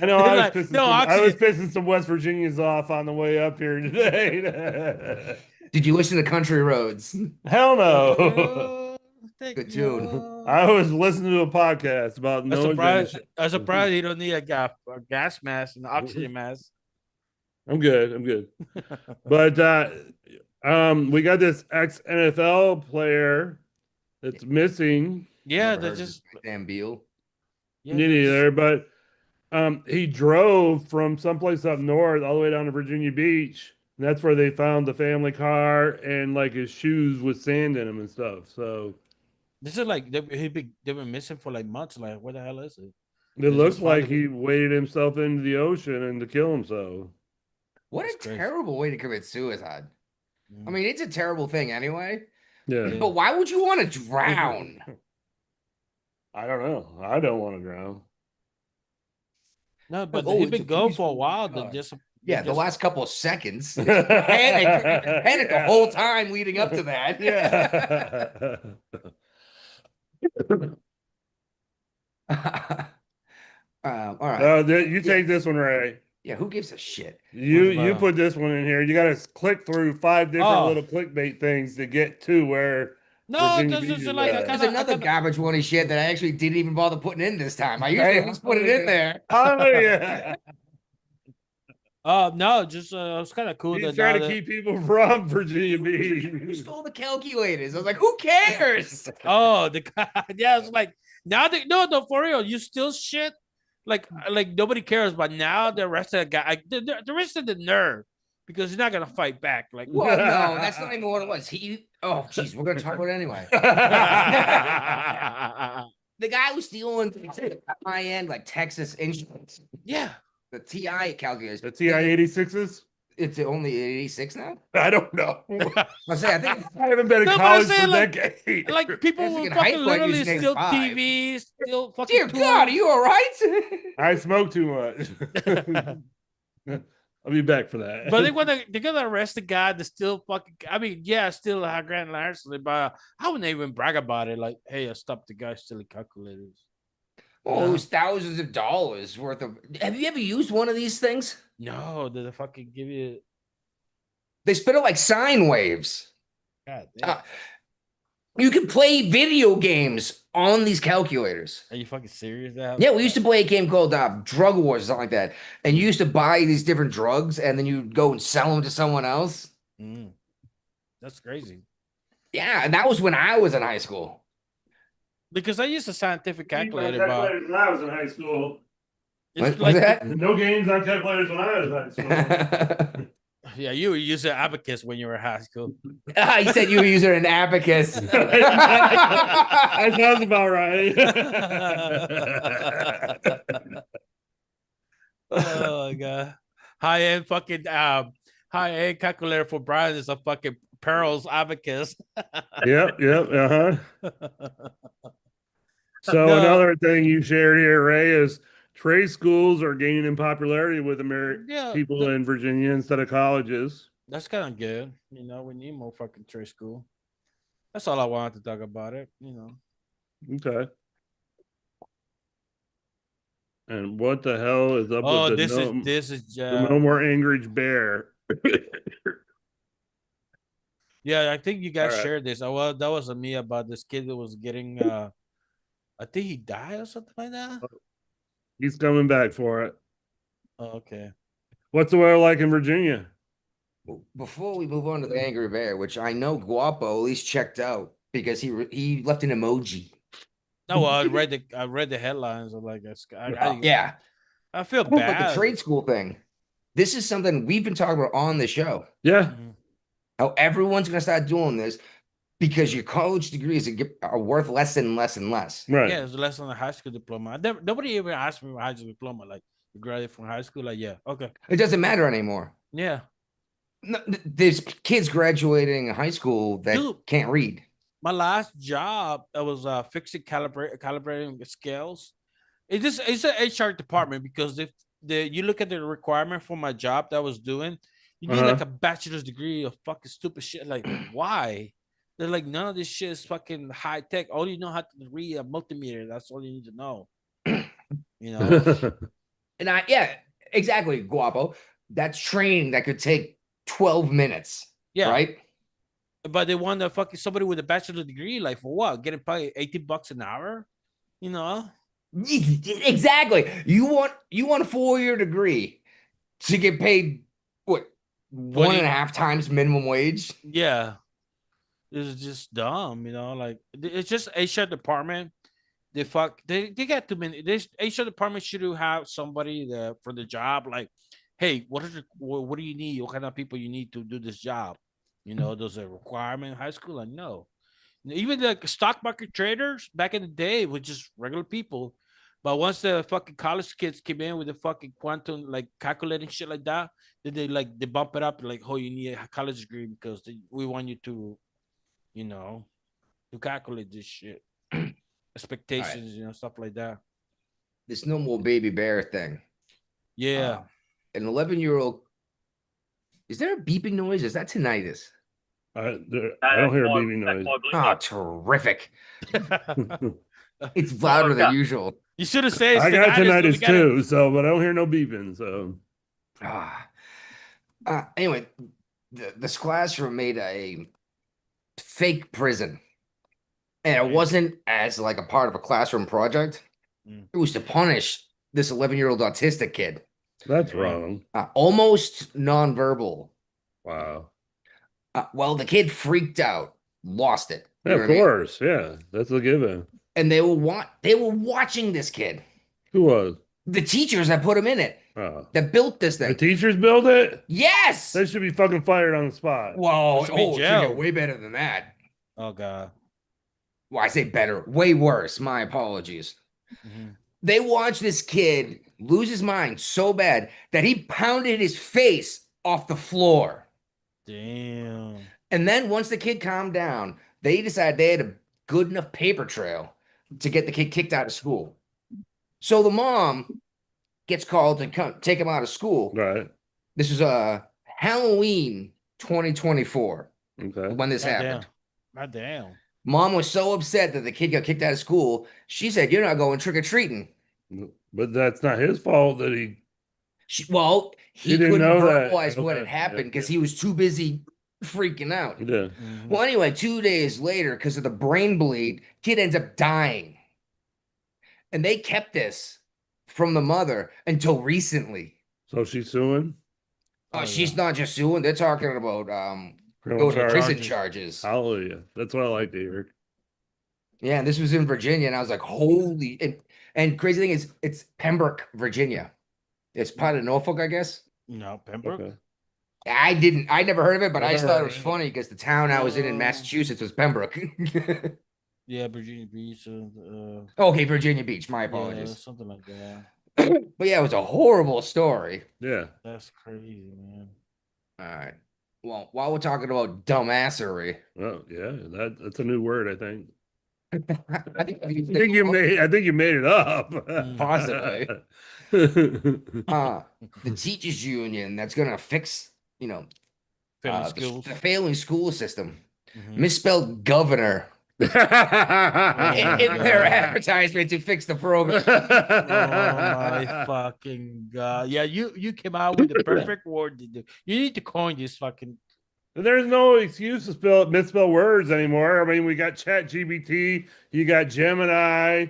know I was, Like, pissing no, I was oxygen. pissing some West Virginians off on the way up here today. Did you listen to Country Roads? Hell no. Oh, thank Good tune. you. I was listening to a podcast about no I'm surprised you don't need a gas mask and oxygen mask. I'm good. But we got this ex NFL player that's missing. Yeah, Never they're heard of just Sam Beal. yeah, Me they're neither, just- but he drove from someplace up north all the way down to Virginia Beach. And that's where they found the family car and like his shoes with sand in them and stuff. So this is like they've been missing for like months. Like, what the hell is it? it They looks just like found he waded himself into the ocean and to kill himself. What a That's crazy. terrible way to commit suicide. Mm. I mean, it's a terrible thing anyway. Yeah. Yeah. But why would you want to drown? I don't know. I don't want to drown. No, but Oh, he's it's been a gone for a peaceful while. car. Just Yeah, the just- last couple of seconds. Panic the whole time leading up to that. Yeah. All right. You take this one, Ray. Yeah, who gives a shit? You put this one in here. You got to click through 5 different Oh. little clickbait things to get to where. No, Virginia this Beach is is like at. I There's kinda, another garbage one he shit that I actually didn't even bother putting in this time. I usually at least put it in there. Oh yeah. no, just it's kind of cool He's that trying now to that- keep people from Virginia Who Beach. stole the calculators? I was like, who cares? Oh, the guy. Yeah, it's like now they no, for real. You still shit. Like nobody cares, but now the rest of the guy, the rest of the nerve, because he's not gonna fight back. Like, Well, no, that's not even what it was. Oh, jeez, we're gonna talk about it anyway. The guy who's stealing high end like Texas Instruments, yeah, the TI calculators. The TI 86s? It's only 86 now. I don't know. I say I think I haven't been in No, but I'm college for saying, a like- decade. like people That's will like in fucking high school, I literally used to steal 5. TVs, steal fucking. dear God, are you all right? I smoke too much. I'll be back for that. But they're gonna arrest the guy that still fucking. I mean, yeah, still a grand larceny, but I wouldn't even brag about it. Like, hey, I stopped the guy stealing calculators. Oh, it was thousands of dollars worth of. Have you ever used one of these things? No, did they fucking give you? They spit it like sine waves. God damn. You can play video games on these calculators. Are you fucking serious? Now? Yeah, we used to play a game called Drug Wars or something like that. And you used to buy these different drugs and then you'd go and sell them to someone else. Mm. That's crazy. Yeah, and that was when I was in high school. Because I used a scientific calculator, but when I was in high school. it's What's like that? No games on calculators when I was in high school. yeah, you were using abacus when you were in high school. He said you were using an abacus. That sounds about right. Oh my god, high end fucking high end calculator for Brian is a fucking Pearl's abacus. Yep, uh-huh. So No. another thing you shared here, Ray, is trade schools are gaining in popularity with Yeah, people in Virginia instead of colleges. that's kind of good. You know, we need more fucking trade school. That's all I wanted to talk about it. You know, Okay. And what the hell is up oh, with this the is no more Anchorage Bear? yeah. I think you guys All right. shared this. Well, that wasn't me about this kid that was getting. I think he died or something like that. He's coming back for it. Oh, okay. What's the weather like in Virginia? Before we move on to the Angry Bear, which I know Guapo at least checked out because he left an emoji. No, well, I read the headlines. I'm like, Yeah. I feel But bad. the trade school thing, this is something we've been talking about on the show. Yeah. Mhm. How everyone's going to start doing this because your college degrees are worth less and less and less. Right. Yeah, it's less than a high school diploma. Nobody even asked me for high school diploma. Like, you graduated from high school? Like, yeah, okay. It doesn't matter anymore. Yeah. No, there's kids graduating high school that Dude. can't read. My last job, I was fixing calibrating scales. It's an HR department because if you look at the requirement for my job that I was doing, you need like a bachelor's degree of fucking stupid shit. Like, why? They're like, none of this shit is fucking high tech. All you know how to read a multimeter. That's all you need to know. You know? And yeah, exactly, Guapo. That's training that could take 12 minutes. Yeah. Right? But they want fucking somebody with a bachelor's degree, like for what? Getting paid $18 an hour? You know? Exactly. You want a 4-year degree to get paid what 1.5 times minimum wage? Yeah. It's just dumb, you know. Like it's just HR department. They got too many. This HR department should have somebody there for the job. Like, hey, what do you need? What kind of people you need to do this job? You know, there's a requirement in high school. Like, no. Even the stock market traders back in the day were just regular people. But once the fucking college kids came in with the fucking quantum, like calculating shit like that, then they bump it up like, oh, you need a college degree because we want you to, you know, to calculate this shit. Expectations, you know, stuff like that. This no more baby bear thing. Yeah. An 11-year-old Is there a beeping noise? Is that tinnitus? I don't hear a beeping noise. Oh, terrific. It's louder than usual. You should have said I got tinnitus we gotta- too, so but I don't hear no beeping. So Anyway, this classroom made a fake prison. And it wasn't as like a part of a classroom project. It was to punish this 11-year-old autistic kid. that's wrong. Almost nonverbal. Wow. Well, the kid freaked out, lost it. You Yeah, know of what I mean? course. Yeah, that's a given. And they were watching this kid. Who was? The teachers that put him in it, Oh. that built this The thing. teachers built it? Yes. They should be fucking fired on the spot. Whoa, Should be oh, jail. yeah, way better than that. Oh god. Well, I say better, way worse. My apologies. Mhm. They watched this kid lose his mind so bad that he pounded his face off the floor. Damn. And then once the kid calmed down, they decided they had a good enough paper trail to get the kid kicked out of school. So the mom gets called to come take him out of school. Right. This was Halloween 2024 Okay. when this God happened. damn. God damn. Mom was so upset that the kid got kicked out of school. She said, "You're not going trick or treating." But that's not his fault that he. He He didn't couldn't know that. verbalize what Okay, had happened yeah, because he was too busy freaking out. Yeah. Mhm. Well, anyway, 2 days later, because of the brain bleed, kid ends up dying. And they kept this from the mother until recently. So she's suing. Oh, She's yeah. not just suing; they're talking about Criminal go to charge. prison charges. Hallelujah. That's what I like to hear. Yeah, and this was in Virginia, and I was like, "Holy!" And crazy thing is, it's Pembroke, Virginia. It's part of Norfolk, I guess. No, Pembroke. Okay. I never heard of it, but I just Never thought it heard was of it. funny because the town I was in Oh. Massachusetts was Pembroke. Yeah, Virginia Beach. Okay, Virginia Beach. My Yeah, apologies. something like that. But yeah, it was a horrible story. Yeah. That's crazy, man. All right. Well, while we're talking about dumbassery, Well, yeah. That's a new word. I think. I think I think you made it up. Possibly. The teachers union that's gonna fix, Family the skills. failing school system Mhm. misspelled governor in their advertisement to fix the program. Oh my fucking god! Yeah, you came out with the perfect word. You need to coin this fucking. There's no excuse to misspell words anymore. I mean, we got Chat GBT, you got Gemini.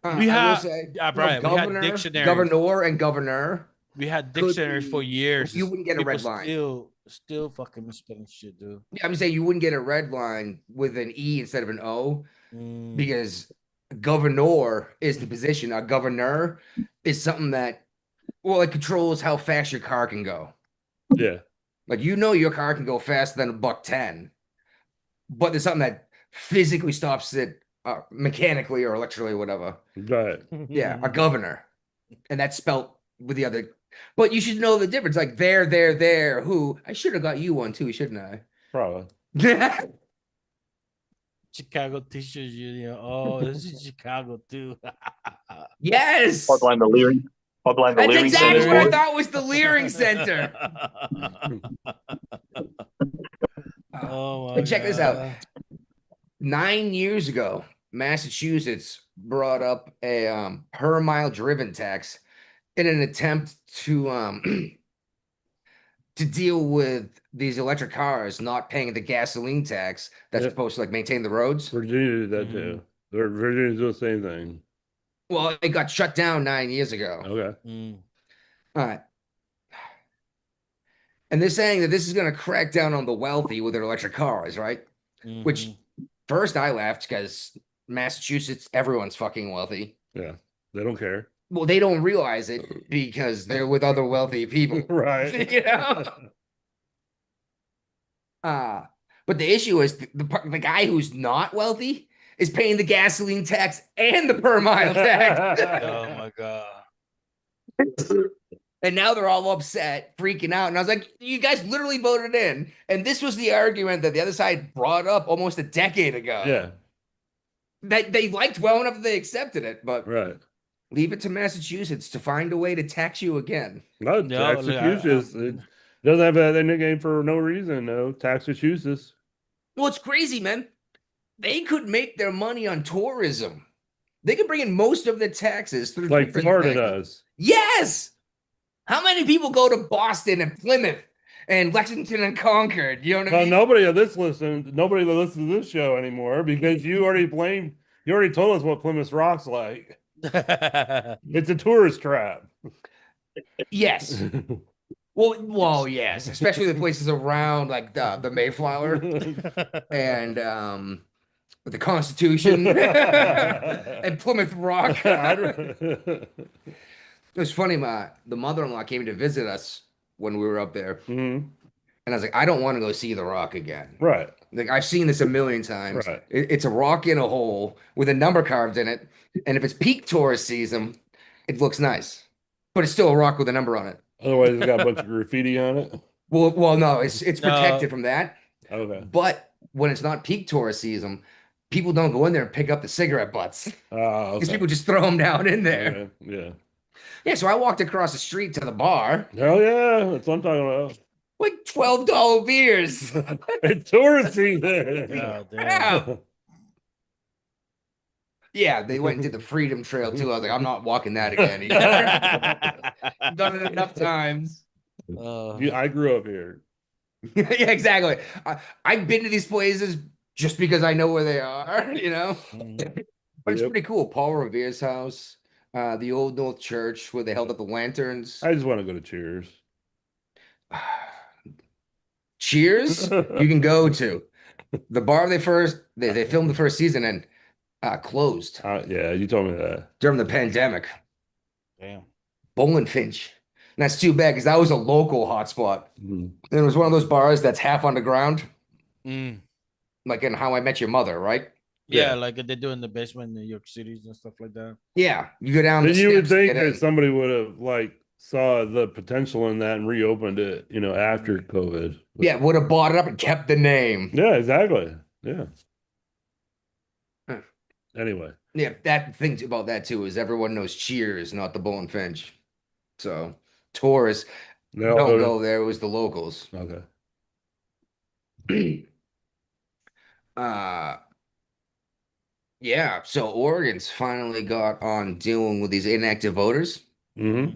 We I will have- say, yeah, Brian, we had governor, dictionaries. governor, and governor. We had Could dictionaries for be- years. you wouldn't get a red People line. Still fucking misspelling shit, dude. Yeah, I'm saying you wouldn't get a red line with an E instead of an O Mm. because governor is the position. A governor is something that, well, it controls how fast your car can go. Yeah. Like, your car can go faster than a $110, but there's something that physically stops it mechanically or electrically, whatever. Right. Yeah, a governor. And that's spelt with the other. But you should know the difference. Like, there, who. I should have got you one too, shouldn't I? Probably. Chicago Teachers Union. Oh, this is Chicago too. Yes. I blame the Leary. I blame the That's Leary exactly Centre. what I board. thought was the Leering Center. Oh my But check this out. God. 9 years ago, Massachusetts brought up a per mile driven tax in an attempt to to deal with these electric cars not paying the gasoline tax that's Yep. supposed to like maintain the roads. Virginia did that too. Virginia's doing the same thing. Well, it got shut down 9 years ago. Okay. Mm. All right. And they're saying that this is going to crack down on the wealthy with their electric cars, right? Which Mhm. first I laughed because Massachusetts, everyone's fucking wealthy. Yeah. They don't care. Well, they don't realize it because they're with other wealthy people. Right. You know? But the issue is the guy who's not wealthy is paying the gasoline tax and the per mile tax. Oh my god. And now they're all upset, freaking out. And I was like, you guys literally voted in. And this was the argument that the other side brought up almost a decade ago. Yeah. That they liked well enough that they accepted it, but Right. leave it to Massachusetts to find a way to tax you again. No, No, Massachusetts. Doesn't have that nickname for no reason, no. Massachusetts. Well, it's crazy, man. They could make their money on tourism. They could bring in most of the taxes through Like tourism Florida taxes. does. Yes. How many people go to Boston and Plymouth and Lexington and Concord? You know what I Well, mean? nobody that listens to this show anymore because you already told us what Plymouth Rock's like. It's a tourist trap. Yes. Well, yes, especially the places around like the Mayflower and the Constitution and Plymouth Rock. It was funny. The mother-in-law came to visit us when we were up there, Mhm. and I was like, I don't want to go see the Rock again. Right. Like I've seen this a million times. Right. It's a rock in a hole with a number carved in it, and if it's peak tourist season, it looks nice, but it's still a rock with a number on it. Otherwise, it's got a bunch of graffiti on it. Well, no, it's No. protected from that. Okay. But when it's not peak tourist season, people don't go in there and pick up the cigarette butts Oh, because okay. people just throw them down in there. Okay, yeah. Yeah, so I walked across the street to the bar, Hell yeah. That's what I'm talking about. like $12 beers. It's touristy there. Oh, damn. Yeah. Yeah, they went and did the Freedom Trail too. I was like, I'm not walking that again. either. I've done it enough times. I grew up here. Yeah, exactly. I've been to these places just because I know where they are, you know. But it's Yep. pretty cool. Paul Revere's house, the Old North Church where they held up the lanterns. I just want to go to Cheers. Cheers, you can go to the bar. They filmed the first season and closed Yeah, you told me that. during the pandemic. Damn. Bull and Finch. And that's too bad because that was a local hotspot. Mhm. And it was one of those bars that's half underground, Mm. like in How I Met Your Mother, right? Yeah, Yeah. like they do in the basement in New York Cities and stuff like that. Yeah, you go down. Then the you would steps to think get in. that somebody would have saw the potential in that and reopened it, after COVID. Yeah, would have bought it up and kept the name. Yeah, exactly. Yeah. Huh. Anyway. Yeah, that thing about that too is everyone knows Cheers, not the Bull and Finch. So tourists No, don't go there. It was the locals. Okay. Yeah. So Oregon's finally got on dealing with these inactive voters. Mm-hmm.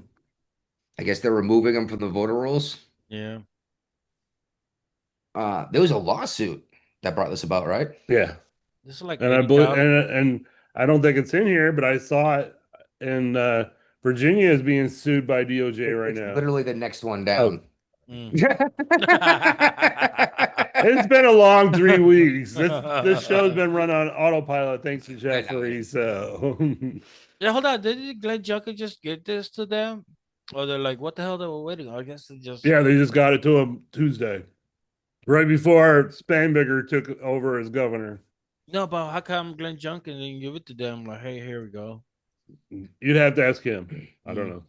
I guess they're removing them from the voter rolls. Yeah. There was a lawsuit that brought this about, right? Yeah. This is like And I 80 believe, cow- and I don't think it's in here, but I saw it in Virginia is being sued by DOJ right It's now. literally the next one down. Mm. It's been a long 3 weeks. This show's been run on autopilot thanks to Jeffrey. So Yeah, hold on. Did Glenn Juncker just get this to them? Or they're like, what the hell they were waiting on? I guess they just yeah, they just got it to him Tuesday, right before Spanberger took over as governor. No, but how come Glenn Juncker didn't give it to them? Like, hey, here we go. You'd have to ask him. I don't know.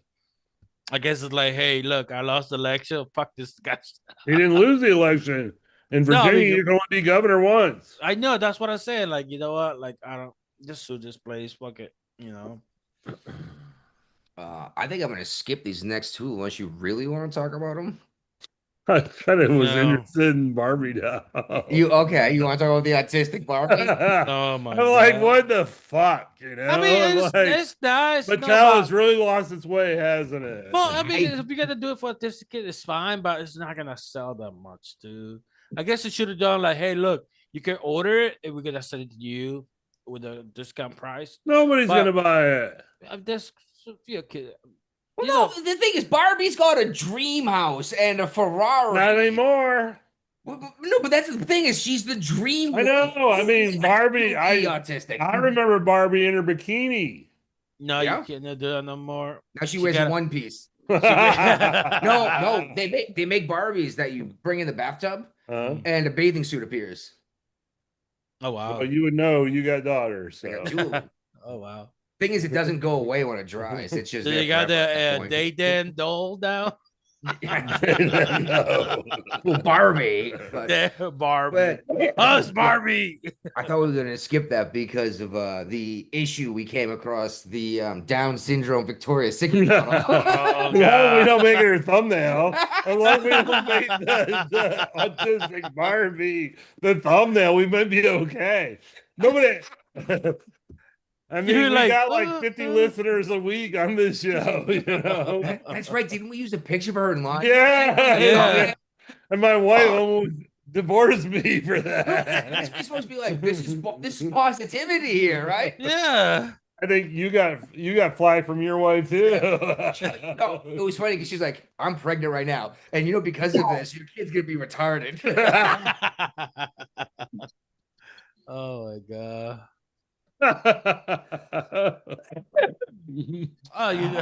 I guess it's like, hey, look, I lost the election. Fuck this guy. He didn't lose the election. In No, I Virginia, mean, you can only be governor once. I know that's what I said. Like, you know what? Like, I don't just sue this place. Fuck it. I think I'm gonna skip these next two unless you really want to talk about them. I kind of was No. interested in Barbie now. You okay? You want to talk about the autistic Barbie? Oh my I'm like, God. what the fuck? I mean, it's nice. But no, Chalice really lost its way, hasn't it? Well, I mean, I- if you gotta do it for autistic kid, it's fine, but it's not gonna sell that much, dude. I guess it should have done like, hey, look, you can order it, and we're gonna send it to you with a discount price. Nobody's But- gonna buy it. This Sophia kid. Well, You no, know- the thing is, Barbie's got a dream house and a Ferrari. Not anymore. No, but that's the thing is, she's the dream. I know. I mean, Barbie. I I autistic. remember Barbie in her bikini. No, Yeah? you can't do that no more. Now she She wears got- one piece. Huh? No, they make Barbies that you bring in the bathtub and a bathing suit appears. Oh wow. Well, you would know. You got daughters. They So. got two of them. Oh wow. Thing is, it doesn't go away when it dries. It's just So there you got forever at that the point. day then doll down? No. Well, Barbie. But, There, Barbie. but Us, Barbie. I thought we were gonna skip that because of the issue we came across, the Down syndrome Victoria's Secret No, model. we don't make it her thumbnail. Unless we don't make the autistic Barbie the thumbnail, we might be okay. Nobody. I mean, You're we like, got like 50 listeners a week on this show, you know? That's right. Didn't we use a picture of her in line? Yeah. Yeah. And my wife almost divorced me for that. That's what it's supposed to be like. This is positivity here, right? Yeah. I think you got flack from your wife too. No, it was funny because she's like, I'm pregnant right now. And you know, because of this, your kid's gonna be retarded. Oh my god. Oh, you.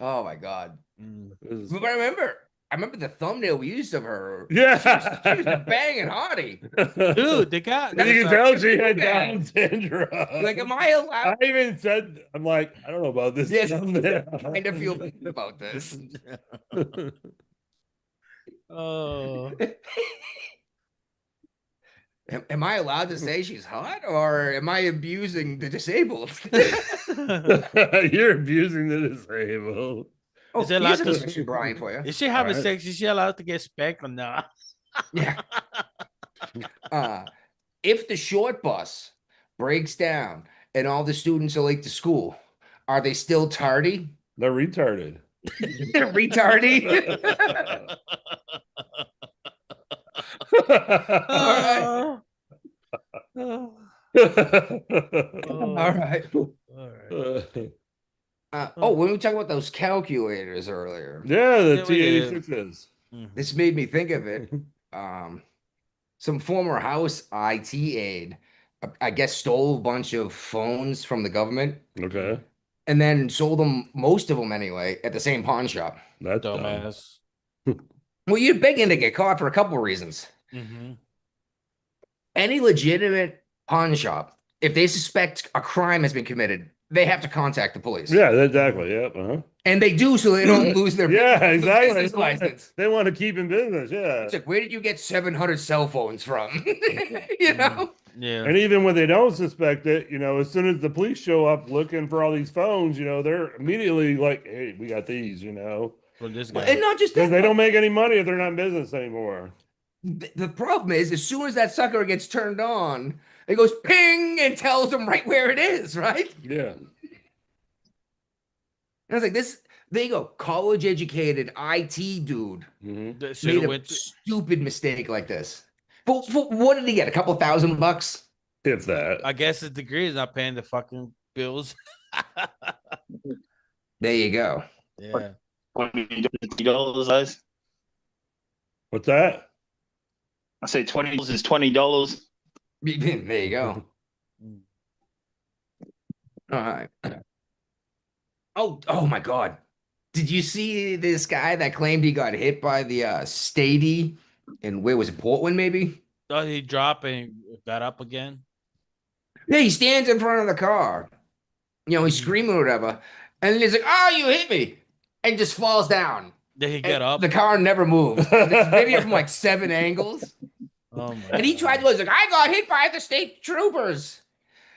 Oh my god. Mm. But I remember the thumbnail we used of her. Yeah. She was a banging hottie. Dude, they got. And you can tell she had Yeah. Down syndrome. Like, am I allowed? I even said, I'm like, I don't know about this. Yes, thumbnail. I kind of feel bad about this. Oh. Am I allowed to say she's hot, or am I abusing the disabled? You're abusing the disabled. Oh, Is it here's allowed a to- question, Brian, for you. Is she having Alright. sex? Is she allowed to get spanked or not? Yeah. If the short bus breaks down and all the students are late to school, are they still tardy? They're retarded. Retardy? Oh. Oh. All right. All right. When we talked about those calculators earlier, Yeah, the Yeah, we did. T86s. this made me think of it. Some former House IT aide, I guess, stole a bunch of phones from the government Okay. and then sold them, most of them anyway, at the same pawn shop. That's dumb. Dumbass. Well, you're begging to get caught for a couple of reasons. Mm-hmm. Any legitimate pawn shop, if they suspect a crime has been committed, they have to contact the police. Yeah, exactly. Yep. Uh-huh. And they do, so they don't lose their Yeah, exactly. business license. They want to keep in business. Yeah. It's like, where did you get 700 cell phones from? You know? Yeah. And even when they don't suspect it, you know, as soon as the police show up looking for all these phones, you know, they're immediately like, hey, we got these, you know, From this guy. And not just because that. they don't make any money if they're not in business anymore. The problem is, as soon as that sucker gets turned on, it goes ping and tells them right where it is, right? Yeah. And I was like, this, there you go, college educated IT dude Mhm. That should've made a went to- stupid mistake like this. For what did he get? A couple $1,000? If that. I guess his degree is not paying the fucking bills. There you go. Yeah. $20, guys. What's that? I say $20 is $20. There you go. All right. Oh my God. Did you see this guy that claimed he got hit by the Stady in, where was it, Portland maybe? Oh, he dropped and got up again. Yeah, he stands in front of the car. You know, he's screaming or whatever. And then he's like, oh, you hit me. And just falls down. Did he And get up? The car never moves. This video from like 7 angles. Oh my And he God. tried to, he's like, I got hit by the state troopers.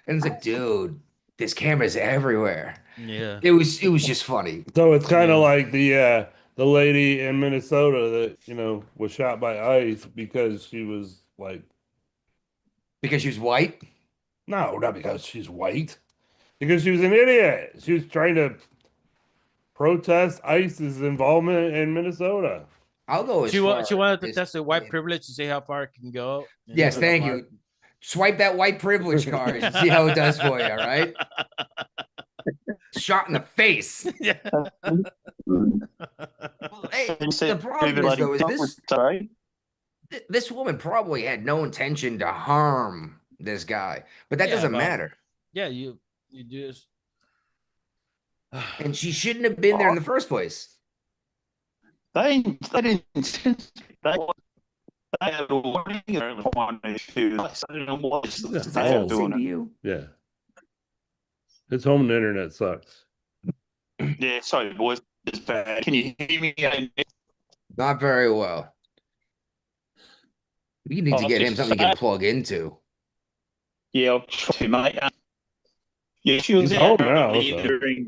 And it's like, dude, this camera's everywhere. Yeah. It was just funny. So it's kind Yeah. of like the lady in Minnesota that, you know, was shot by ICE because she was like, Because she was white. no, not because she's white, because she was an idiot. She was trying to protest ICE's involvement in Minnesota. I'll go as She far wanted to as test the white saying- privilege to see how far it can go. And Yes, it thank went you. Swipe that white privilege card and see how it does for you, all right? Shot in the face. Yeah. Hey, And say the problem is, everybody though, is got this with- sorry. this woman probably had no intention to harm this guy, but that Yeah, doesn't but- matter. Yeah, you just And she shouldn't have been there in the first place. They didn't. They had a warning or one issue. I don't know what is Yeah, they are doing it. you? Yeah. His home internet sucks. Yeah, sorry, boys. It's bad. Can you hear me? Not very well. We need to get him something he can plug into. Yeah, I'll try to, mate. Yeah, she was He's home out now, early so. during.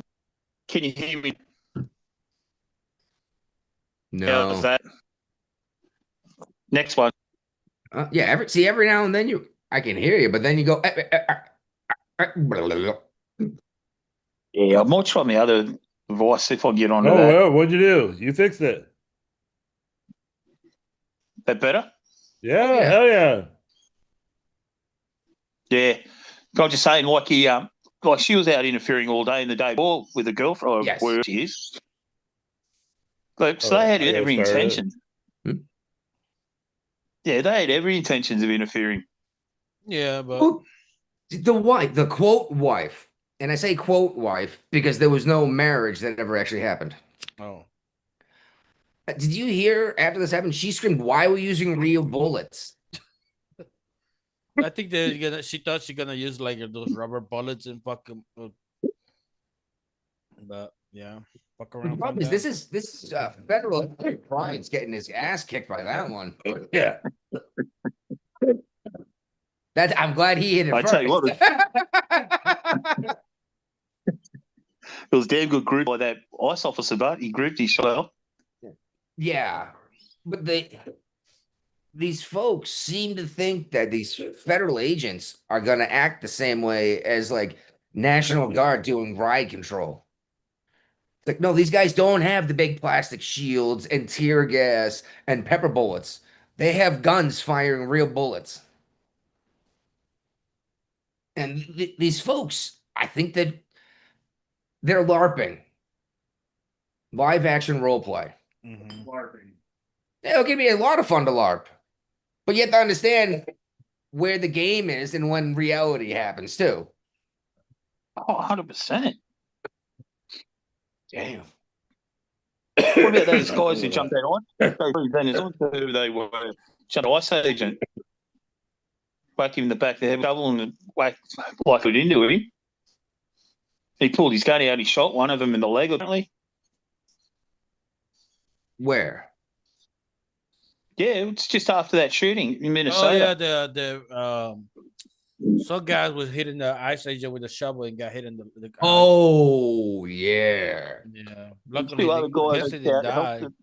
Can you hear me? How's No. that? Next one. Yeah, every now and then I can hear you, but then you go. Yeah, I might try my other device if I get onto Oh, that. well, what'd you do? You fixed it. That better? Yeah, Oh, yeah. hell yeah. Yeah. I was just saying, like like she was out interfering all day in the day before with a girlfriend, or Yes. where she is. Like, so Oh, they had I gotta every start it. intention. Yeah, they had every intentions of interfering. Yeah, but Well, the quote wife, and I say quote wife because there was no marriage that ever actually happened. oh, Did you hear after this happened? She screamed, "Why are we using real bullets?" I think they're gonna. She thought she's gonna use like those rubber bullets and fucking. But yeah, fuck The around. problem Find is out. this is federal. Brian's getting his ass kicked by that one. Yeah. I'm glad he hit it I first. tell you what, it was damn good group by that ICE officer, but he grouped his shot out. Yeah, but these folks seem to think that these federal agents are going to act the same way as like National Guard doing riot control. Like, no, these guys don't have the big plastic shields and tear gas and pepper bullets. They have guns firing real bullets. And these folks, I think that they're LARPing, live action role play. Mhm. It'll give me a lot of fun to LARP, but you have to understand where the game is and when reality happens too. Oh, 100%. Damn. What about those guys who jumped out on? Who they were? Jumped ICE agent. Whack him in the back of the head, double and whack like it into him. He pulled his gun out, he shot one of them in the leg, apparently. Where? Yeah, it's just after that shooting in Oh Minnesota. yeah, the some guys was hitting the ice agent with a shovel and got hit in the eye. Oh, yeah. Yeah. Two Luckily, other guys Jesse didn't helped die. him.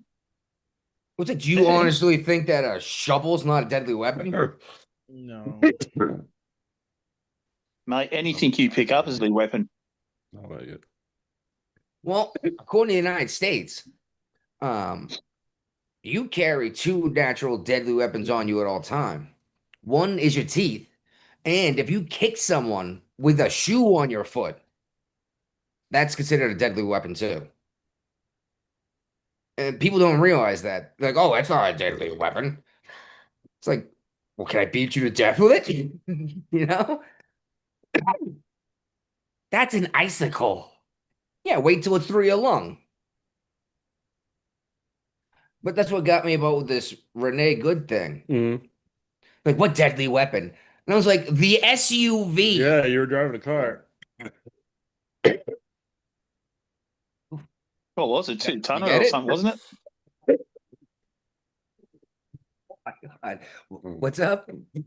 What's it? Do you Yeah. honestly think that a shovel's not a deadly weapon? No. Mate, anything you pick up is a weapon. Oh, my God. Well, according to the United States, you carry two natural deadly weapons on you at all time. One is your teeth, and if you kick someone with a shoe on your foot, that's considered a deadly weapon too. And people don't realize that. They're like, oh, that's not a deadly weapon. It's like, well, can I beat you to death with it? You know? That's an icicle. Yeah, wait till it's through your lung. But that's what got me about this Renee Good thing. Mhm. Like, what deadly weapon? And I was like, the SUV. Yeah, you were driving a car. What was it? 2-tonner get or it? something, wasn't it? Oh my God. What's up? It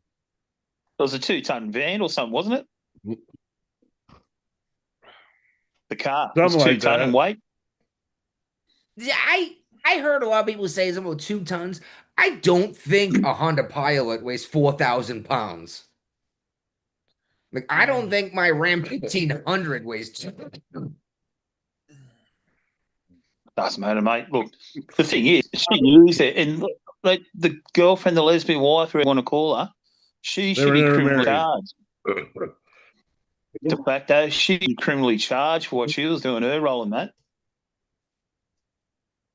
was a 2-ton van or something, wasn't it? The car was Something like 2-ton that. in weight. Yeah, I heard a lot of people say something about 2 tons. I don't think a Honda Pilot weighs 4,000 pounds. Like, I don't think my Ram 1500 weighs 2. Doesn't matter, mate. Look, the thing is, she used it, and like the girlfriend, the lesbian wife, whoever you want to call her, she They should were be never criminally married. charged. De facto, she'd be criminally charged for what she was doing, her role in that.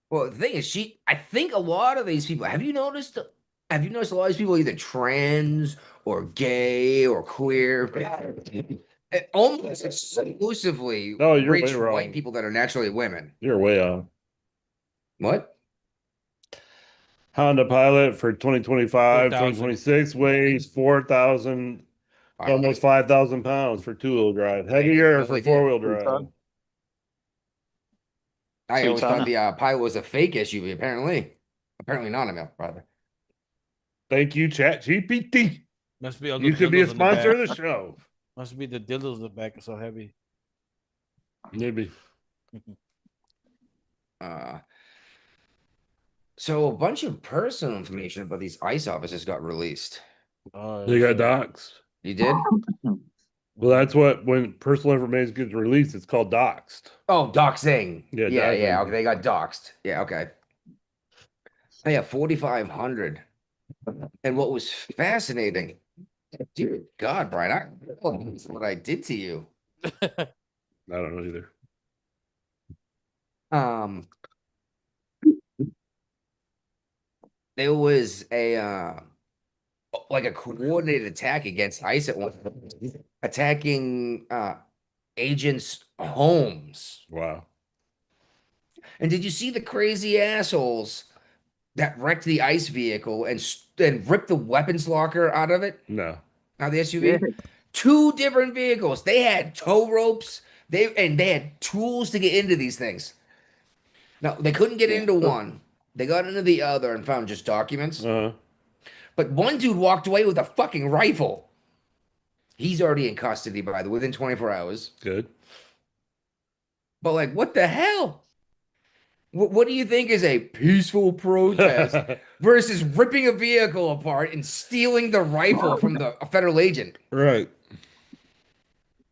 Well, the thing is, I think a lot of these people, have you noticed a lot of these people are either trans or gay or queer? Almost exclusively No, you're rich way wrong. white people that are naturally women. You're way off. What? Honda Pilot for 2025, 4,000. 2026 weighs 4,000, almost 5,000 pounds for 2-wheel drive. Heavier for Definitely did. 4-wheel drive. I always thought 2-tonner. the Pilot was a fake SUV. Apparently not, Emil, brother. Thank you, Chat GPT. Must be all You the could be a dildos in the sponsor back. of the show. Must be the dildos in the back are so heavy. Maybe. Uh, So a bunch of personal information about these ICE officers got released. They got doxxed. You did? Well, that's what when personal information gets released, it's called doxed. Oh, doxing. Yeah, Yeah. doxing. Okay, they got doxed. Yeah, okay. Oh, yeah, 4,500. And what was fascinating, dear God, Brian, I don't know what I did to you. I don't know either. There was a like a coordinated attack against ICE at one point, attacking agents' homes. Wow. And did you see the crazy assholes that wrecked the ICE vehicle and ripped the weapons locker out of it? No. Out of the SUV? Two different vehicles. They had tow ropes. They had tools to get into these things. Now they couldn't get into one. They got into the other and found just documents. Uh-huh. But one dude walked away with a fucking rifle. He's already in custody, by the way, within 24 hours. Good. But like, what the hell? What do you think is a peaceful protest versus ripping a vehicle apart and stealing the rifle from the federal agent? Right.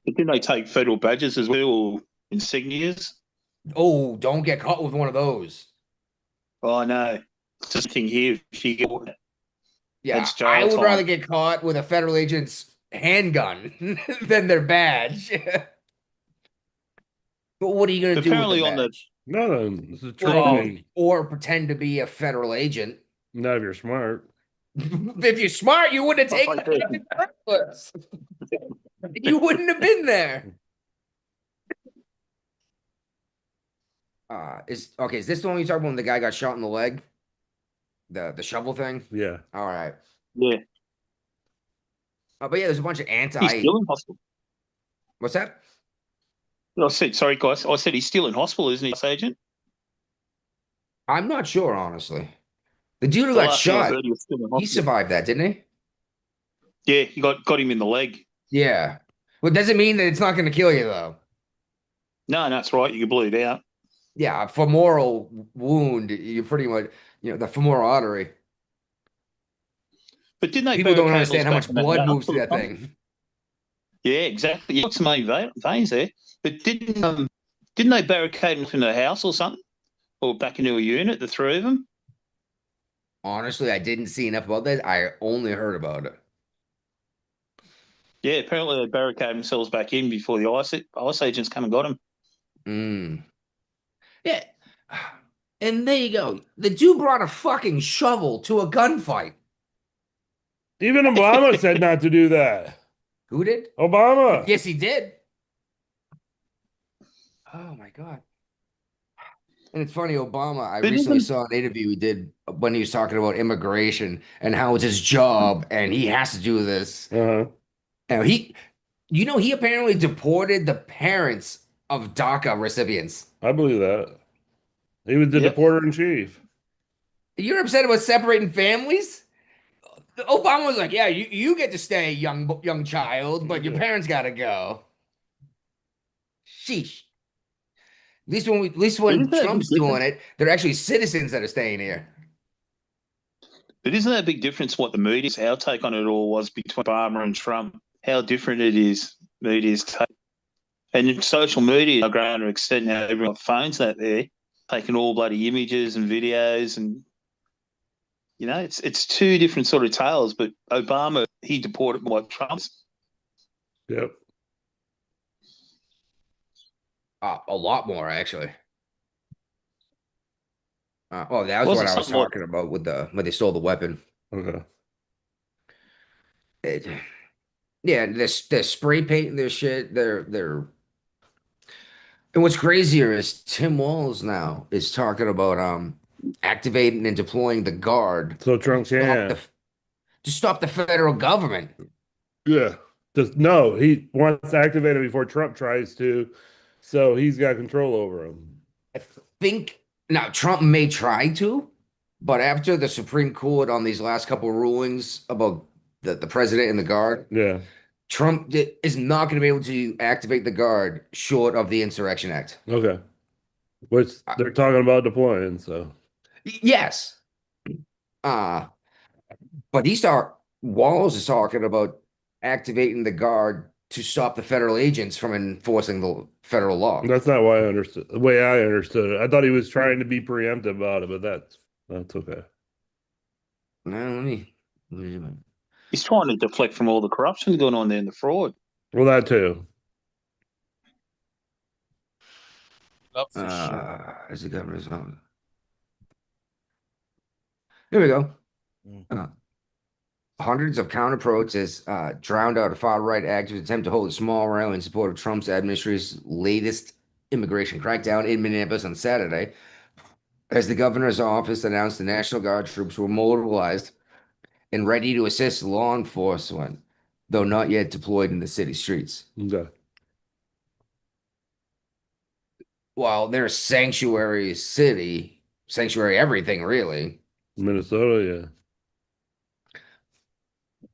But didn't they take federal badges as well, or insignias? Oh, don't get caught with one of those. Oh, no. Just thing here, if you get Yeah, That's jail I would time. rather get caught with a federal agent's handgun than their badge. But what are you going to do with Apparently the on the- badge? No, it's a Well, training. or pretend to be a federal agent. Not if you're smart. If you're smart, you wouldn't have taken it in the first place. You wouldn't have been there. Is this the one you talking about when the guy got shot in the leg? The shovel thing? Yeah. All right. Yeah. But yeah, there's a bunch of He's still in hospital. What's that? I said, sorry, guys. I said he's still in hospital, isn't he, this agent? I'm not sure, honestly. The dude who The got last thing I shot, heard, he was still in he hospital. survived that, didn't he? Yeah, he got him in the leg. Yeah. Well, doesn't mean that it's not going to kill you, though. No, that's right. You can bleed out. Yeah, a femoral wound, you pretty much, the femoral artery. But didn't they People don't barricade understand how those much back in blood that moves through that hospital? thing. Yeah, exactly. You got some main veins there. But didn't they barricade him in the house or something? Or back into a unit, the three of them? Honestly, I didn't see enough about that. I only heard about it. Yeah, apparently they barricaded themselves back in before the ICE agents come and got him. Yeah. And there you go. The dude brought a fucking shovel to a gunfight. Even Obama said not to do that. Who did? Obama. Yes, he did. Oh my God. And it's funny, Obama, I But recently even- saw an interview he did when he was talking about immigration and how it's his job and he has to do this. Uh-huh. And he apparently deported the parents of DACA recipients. I believe that. He was the Yep. deporter in chief. You're upset about separating families? Obama was like, yeah, you get to stay, young child, but your parents got to go. Sheesh. At least when Isn't that Trump's different? doing it, they're actually citizens that are staying here. But isn't that a big difference what the media's, our take on it all was between Obama and Trump? How different it is, media's take. And social media, a greater extent now, everyone phones that there, taking all bloody images and videos and, it's two different sort of tales, but Obama, he deported more like Trump's. Yep. A lot more, actually. Well, that was Was what it I was something like- talking about with when they stole the weapon. Okay. Yeah, they're spray painting their shit. They're and what's crazier is Tim Walz now is talking about activating and deploying the guard So Trump can. to stop the federal government. Yeah. No, he wants to activate it before Trump tries to. So he's got control over him. I think now Trump may try to, but after the Supreme Court on these last couple of rulings about the president and the guard, Yeah. Trump is not going to be able to activate the guard short of the Insurrection Act. Okay. Which they're talking about deploying. So Yes. But Walls is talking about activating the guard to stop the federal agents from enforcing the federal law. That's not why I understood the way I understood it. I thought he was trying to be preemptive about it, but that's okay. Now let me a minute. He's trying to deflect from all the corruption going on there and the fraud. Well, that too. Up for sure. As the governor's office. Here we go. Mm. Hundreds of counter protests drowned out a far-right activist attempt to hold a small rally in support of Trump's administration's latest immigration crackdown in Minneapolis on Saturday, as the governor's office announced the National Guard troops were mobilized and ready to assist law enforcement, though not yet deployed in the city streets. Okay. While their sanctuary city, sanctuary everything really, Minnesota, yeah.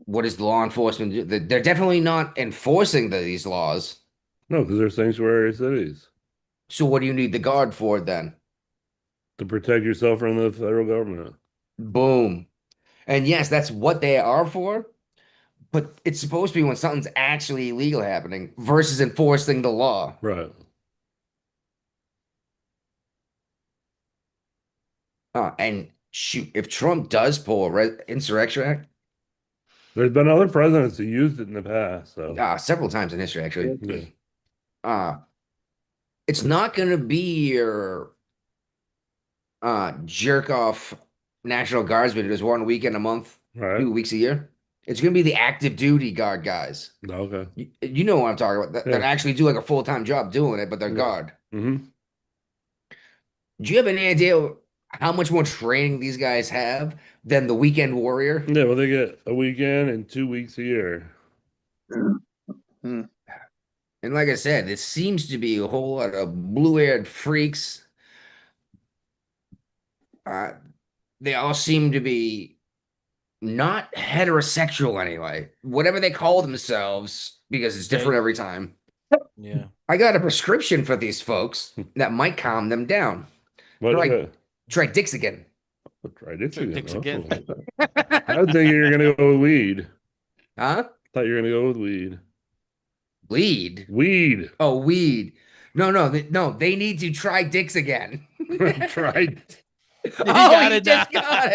what does the law enforcement do? They're definitely not enforcing these laws. No, because they're sanctuary cities. So what do you need the guard for then? To protect yourself from the federal government. Boom. And yes, that's what they are for. But it's supposed to be when something's actually illegal happening versus enforcing the law. Right. And shoot, if Trump does pull a Insurrection Act, There's been other presidents who used it in the past. So several times in history, actually. yeah. It's not going to be your jerk off National Guardsmen who does one weekend a month, Right. 2 weeks a year. It's going to be the active duty guard guys. Okay. You know what I'm talking about. That Yeah. actually do like a full-time job doing it, but they're Yeah. guard. Mm-hmm. Do you have any idea how much more training these guys have than the weekend warrior? Yeah, well, they get a weekend and 2 weeks a year. And like I said, it seems to be a whole lot of blue-haired freaks. They all seem to be not heterosexual anyway. Whatever they call themselves, because it's different every time. Yeah. I got a prescription for these folks that might calm them down. What Like- is it? Try Dix again. Try Dix Try again. Dix Oh. again. I was thinking you were gonna go with weed. Huh? Thought you were gonna go with weed. Lead. Weed. Oh, weed. No, they need to try Dix again. Tried. got he it just now. got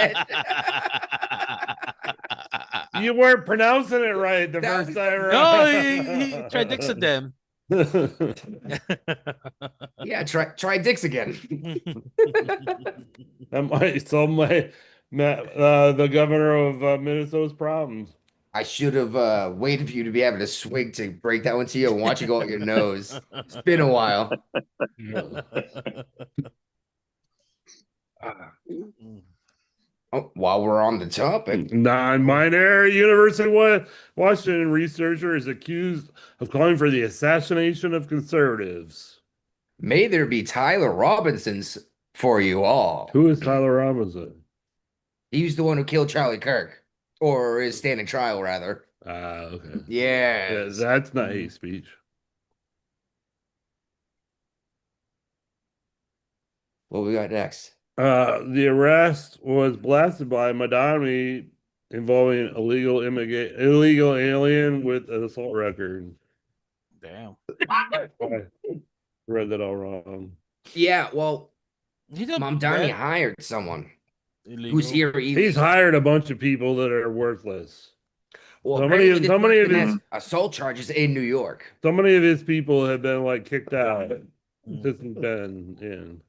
it. You weren't pronouncing it right the That first time No, around. he tried Dixon them. Yeah, try Dix again. That might solve the governor of Minnesota's problems. I should have waited for you to be able to swig to break that one to you and watch it go out your nose. It's been a while. Oh, while we're on the topic, Non-binary University of Washington researcher is accused of calling for the assassination of conservatives. may there be Tyler Robinsons for you all. Who is Tyler Robinson? He's the one who killed Charlie Kirk, or is standing trial rather. Okay. Yeah. Yeah, that's not hate speech. What we got next? The arrest was blasted by Madami involving illegal alien with an assault record. Damn. I read that all wrong. Yeah, well, He did Mamdani bad. hired someone Illegal. who's here illegally. He's hired a bunch of people that are worthless. Well, so many of- apparently so this many of person his- has assault charges in New York. So many of his people have been like kicked out. Mm. This has been in.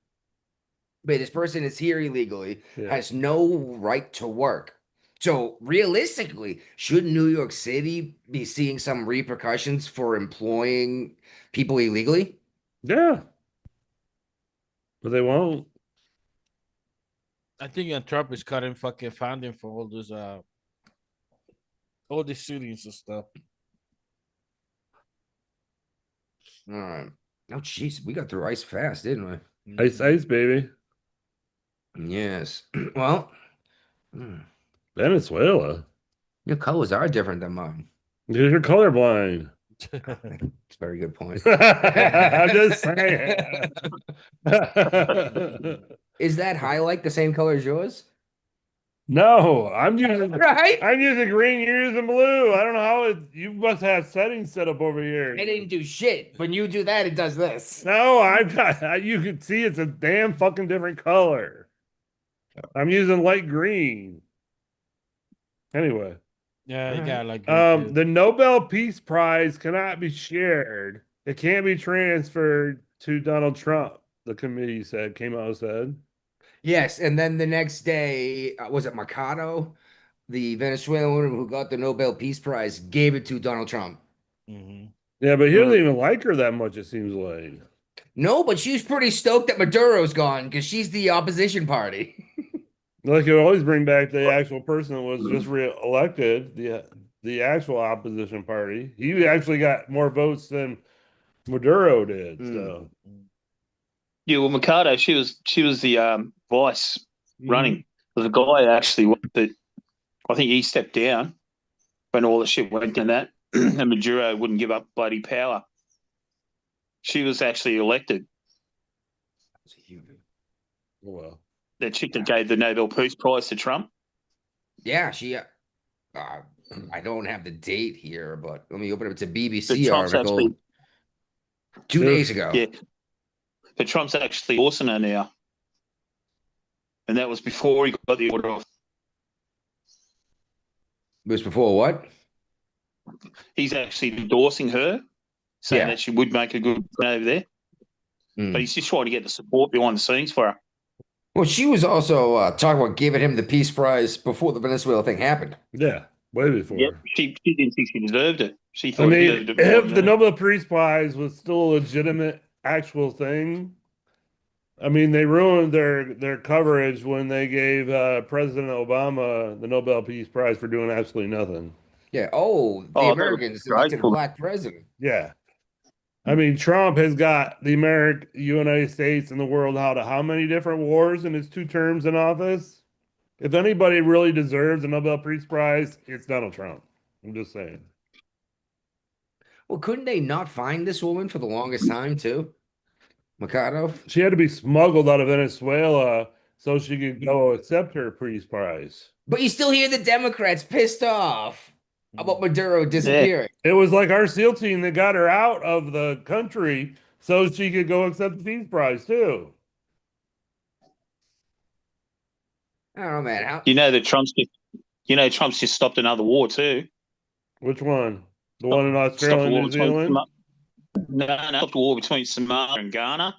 But this person is here illegally, Yeah. has no right to work. So realistically, should New York City be seeing some repercussions for employing people illegally? Yeah. But they won't. I think Trump is cutting fucking funding for all these cities and stuff. All right. Oh, jeez, we got through ice fast, didn't we? Ice, ice, baby. Yes. Well, Venezuela. your colors are different than mine. Because you're colorblind. It's a very good point. I'm just saying. Is that highlight the same color as yours? No, I'm using Right? I'm using green. You're using blue. I don't know how it. You must have settings set up over here. It didn't do shit. When you do that, it does this. No, I've got. You can see it's a damn fucking different color. I'm using light green. Anyway, Yeah, you Alright. got like green too. the Nobel Peace Prize cannot be shared. It can't be transferred to Donald Trump. The committee came out and said. Yes, and then the next day, was it Mercado, the Venezuelan woman who got the Nobel Peace Prize, gave it to Donald Trump. Mhm. Yeah, but he doesn't even like her that much. It seems like. No, but she's pretty stoked that Maduro's gone because she's the opposition party. Like you always bring back the actual person that was just re-elected, the actual opposition party. He actually got more votes than Maduro did. So Yeah, well, Mercado, she was the vice running. There's a guy actually that I think he stepped down when all the shit went down that, and Maduro wouldn't give up bloody power. She was actually elected. Well, The chick that gave the Nobel Peace Prize to Trump. Yeah, she. I don't have the date here, but let me open up. It's a The BBC Trump's article actually 2 days ago. yeah. But Trump's actually endorsing her now, and that was before he got the order off. It was before what? He's actually endorsing her, saying Yeah. that she would make a good over there. Mm. But he's just trying to get the support behind the scenes for her. Well, she was also talking about giving him the Peace Prize before the Venezuela thing happened. yeah, way before. Yep. She didn't think she deserved it. She I thought he mean, deserved it more if than the her. Nobel Peace Prize was still a legitimate, actual thing, I mean, they ruined their coverage when they gave President Obama the Nobel Peace Prize for doing absolutely nothing. Yeah. Oh, the Oh, that was Americans great. elected a black president. Yeah. I mean, Trump has got the United States and the world out of how many different wars in his 2 terms in office? If anybody really deserves a Nobel Peace Prize, it's Donald Trump. I'm just saying. Well, couldn't they not find this woman for the longest time too? Mercado. She had to be smuggled out of Venezuela so she could go accept her Peace Prize. But you still hear the Democrats pissed off about Maduro disappearing. It was like our SEAL team that got her out of the country so she could go accept the Peace Prize too. I don't know, man. How? You know that Trump's just stopped another war too. Which one? The one in Stopped Australia the war and New between Zealand? No, stopped the war between Somalia and Ghana.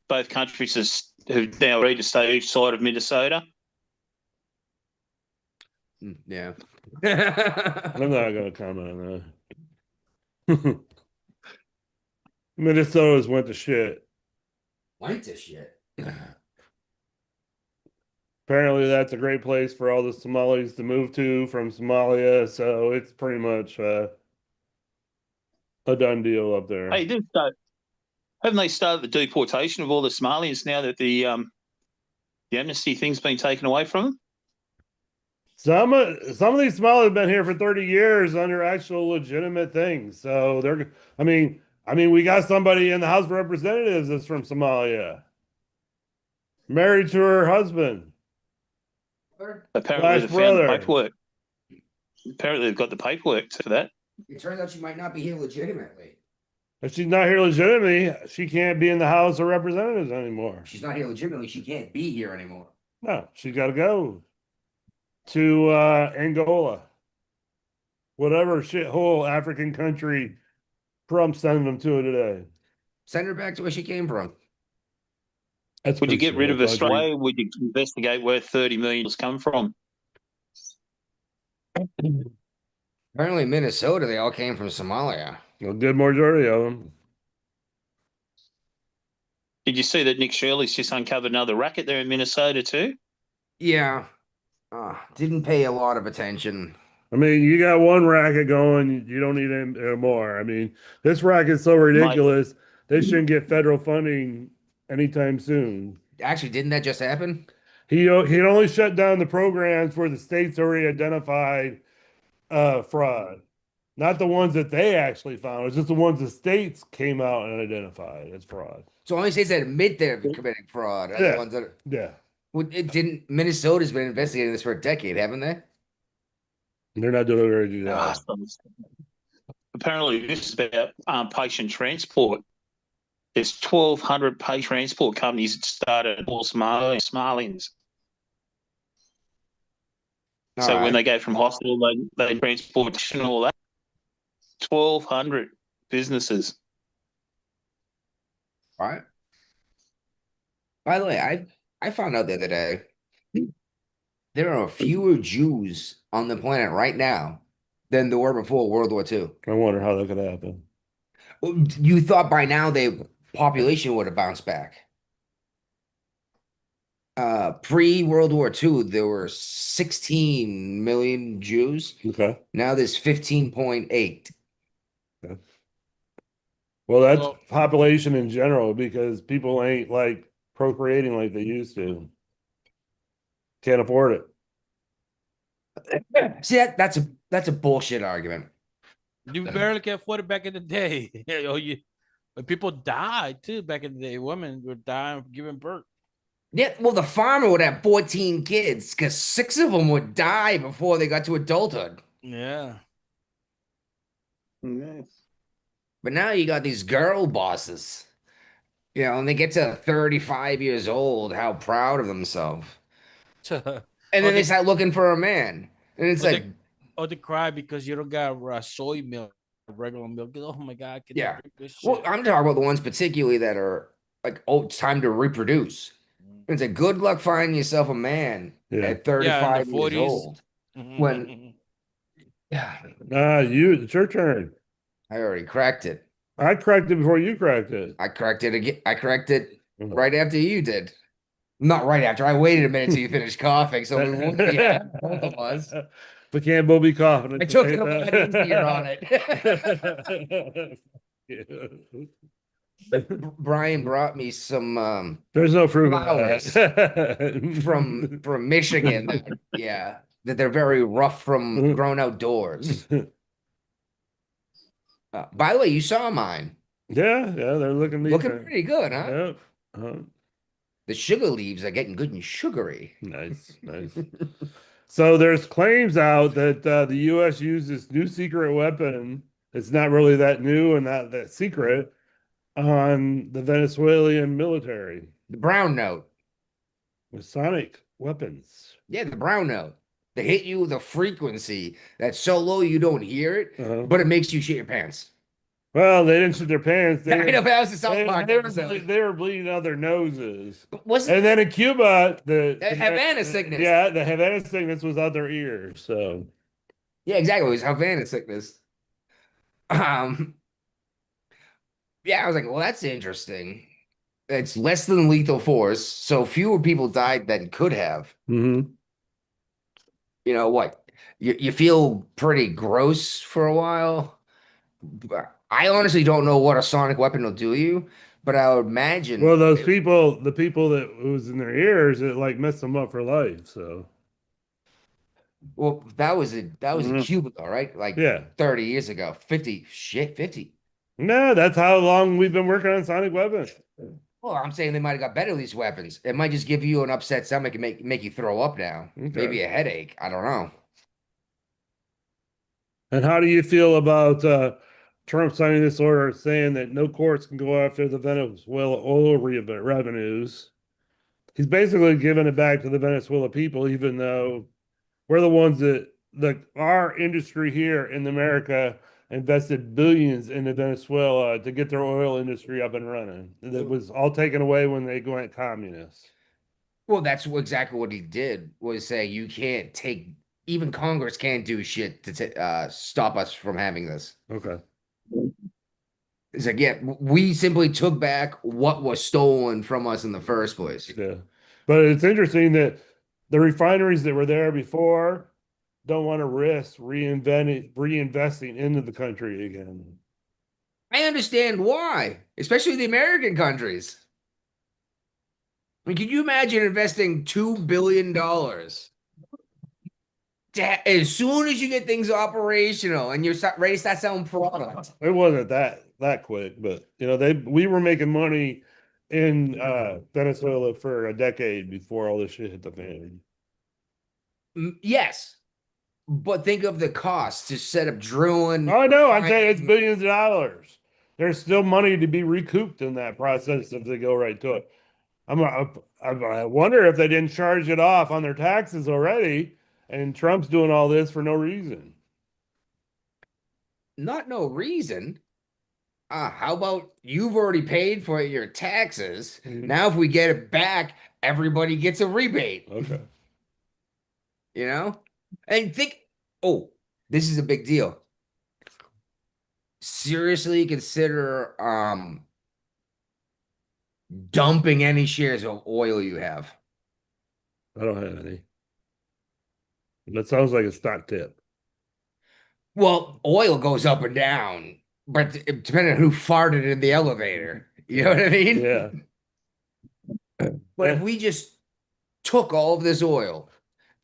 Both countries have now agreed to stay each side of Minnesota. Yeah. I'm not going to comment on that. Minnesota's went to shit. Went to shit. Apparently, that's a great place for all the Somalis to move to from Somalia. So it's pretty much a done deal up there. Hey, haven't they started the deportation of all the Somalians now that the amnesty thing's been taken away from them? Some of these Somalis have been here for 30 years under actual legitimate things. So I mean, we got somebody in the House of Representatives that's from Somalia, married to her husband. Apparently, they found the paperwork. Apparently, they've got the paperwork for that. It turns out she might not be here legitimately. If she's not here legitimately, she can't be in the House of Representatives anymore. She's not here legitimately. She can't be here anymore. No, she's got to go to Angola, whatever shithole African country Trump sent them to today. Send her back to where she came from. Would you get rid of Australia? Would you investigate where $30 million has come from? Apparently, Minnesota, they all came from Somalia. A good majority of them. Did you see that Nick Shirley's just uncovered another racket there in Minnesota too? Yeah. Didn't pay a lot of attention. I mean, you got one racket going, you don't need any more. I mean, this racket's so ridiculous, they shouldn't get federal funding anytime soon. Actually, didn't that just happen? He only shut down the programs where the states already identified fraud. Not the ones that they actually found. It's just the ones the states came out and identified as fraud. So only states that admit they're committing fraud are Yeah. the ones that. Yeah. Well, it didn't. Minnesota's been investigating this for a decade, haven't they? They're not doing a very good job. Apparently, this is about patient transport. There's 1,200 patient transport companies that started at Smarlings. So when they go from hospital, they transport and all that. 1,200 businesses. All right. By the way, I found out the other day there are fewer Jews on the planet right now than there were before World War II. I wonder how that could happen. You thought by now the population would have bounced back. Pre-World War II, there were 16 million Jews. Okay. Now there's 15.8. Well, that's population in general because people ain't like procreating like they used to. Can't afford it. See, that's a bullshit argument. You barely can afford it back in the day. When people died too back in the day, women were dying giving birth. Yeah, well, the farmer would have 14 kids because 6 of them would die before they got to adulthood. Yeah. But now you got these girl bosses, and they get to 35 years old, how proud of themselves. And then they start looking for a man. And it's like, they cry because you don't got soy milk, regular milk. Oh my God. Yeah. Well, I'm talking about the ones particularly that are like, oh, it's time to reproduce. It's a good luck finding yourself a man at 35 years old. When, it's your turn. I already cracked it. I cracked it before you cracked it. I cracked it again. I cracked it right after you did. Not right after. I waited a minute till you finished coughing, so we won't be both of us. But can't both be coughing. I took it a lot easier on it. Brian brought me some there's no fruit flowers from Michigan. That they're very rough from grown outdoors. By the way, you saw mine. Yeah, they're looking pretty good, huh? Yeah. The sugar leaves are getting good and sugary. Nice. So there's claims out that the U.S. used this new secret weapon. It's not really that new and not that secret on the Venezuelan military. The brown note. With sonic weapons. Yeah, the brown note. They hit you with a frequency that's so low you don't hear it, but it makes you shit your pants. Well, they didn't shit their pants. They were bleeding out their noses. And then in Cuba, the Havana sickness. Yeah, the Havana sickness was out their ears. So yeah, exactly. It was Havana sickness. Yeah, I was like, well, that's interesting. It's less than lethal force, so fewer people died than could have. Mm-hmm. You know what? You feel pretty gross for a while. I honestly don't know what a sonic weapon will do you, but I would imagine. Well, the people that it was in their ears, it like messed them up for life. So. Well, that was in Cuba, though, right? Like 30 years ago, 50. No, that's how long we've been working on sonic weapons. Well, I'm saying they might have got better at these weapons. It might just give you an upset stomach and make you throw up now. Okay. Maybe a headache. I don't know. And how do you feel about Trump signing this order saying that no courts can go after the Venezuela oil revenues? He's basically giving it back to the Venezuela people, even though we're the ones that our industry here in America invested billions into Venezuela to get their oil industry up and running. That was all taken away when they went communist. Well, that's exactly what he did, was say you can't take, even Congress can't do shit to stop us from having this. Okay. It's like, yeah, we simply took back what was stolen from us in the first place. Yeah. But it's interesting that the refineries that were there before don't want to risk reinvesting into the country again. I understand why, especially the American countries. I mean, can you imagine investing $2 billion As soon as you get things operational and you're ready to start selling product. It wasn't that quick, but we were making money in Venezuela for a decade before all this shit hit the fan. Yes. But think of the cost to set up drilling. I know. I'm saying it's billions of dollars. There's still money to be recouped in that process if they go right to it. I wonder if they didn't charge it off on their taxes already, and Trump's doing all this for no reason. Not no reason. How about you've already paid for your taxes? Mhm. Now, if we get it back, everybody gets a rebate. Okay. And think, oh, this is a big deal. Seriously consider dumping any shares of oil you have. I don't have any. That sounds like a stock tip. Well, oil goes up and down, but depending on who farted in the elevator, you know what I mean? Yeah. But if we just took all of this oil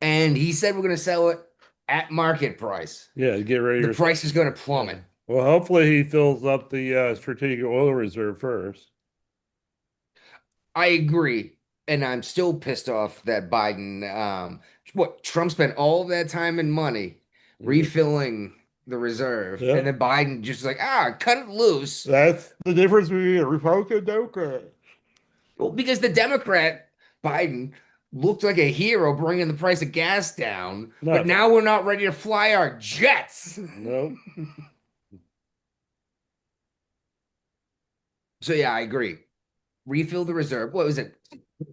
and he said we're going to sell it at market price, Yeah, get ready. the price is going to plummet. Well, hopefully he fills up the strategic oil reserve first. I agree. And I'm still pissed off that Biden, Trump spent all of that time and money refilling the reserve. Yeah. And then Biden just like, cut it loose. That's the difference between a Republican and Democrat. Well, because the Democrat, Biden, looked like a hero bringing the price of gas down. No. But now we're not ready to fly our jets. No. So, yeah, I agree. Refill the reserve. What was it?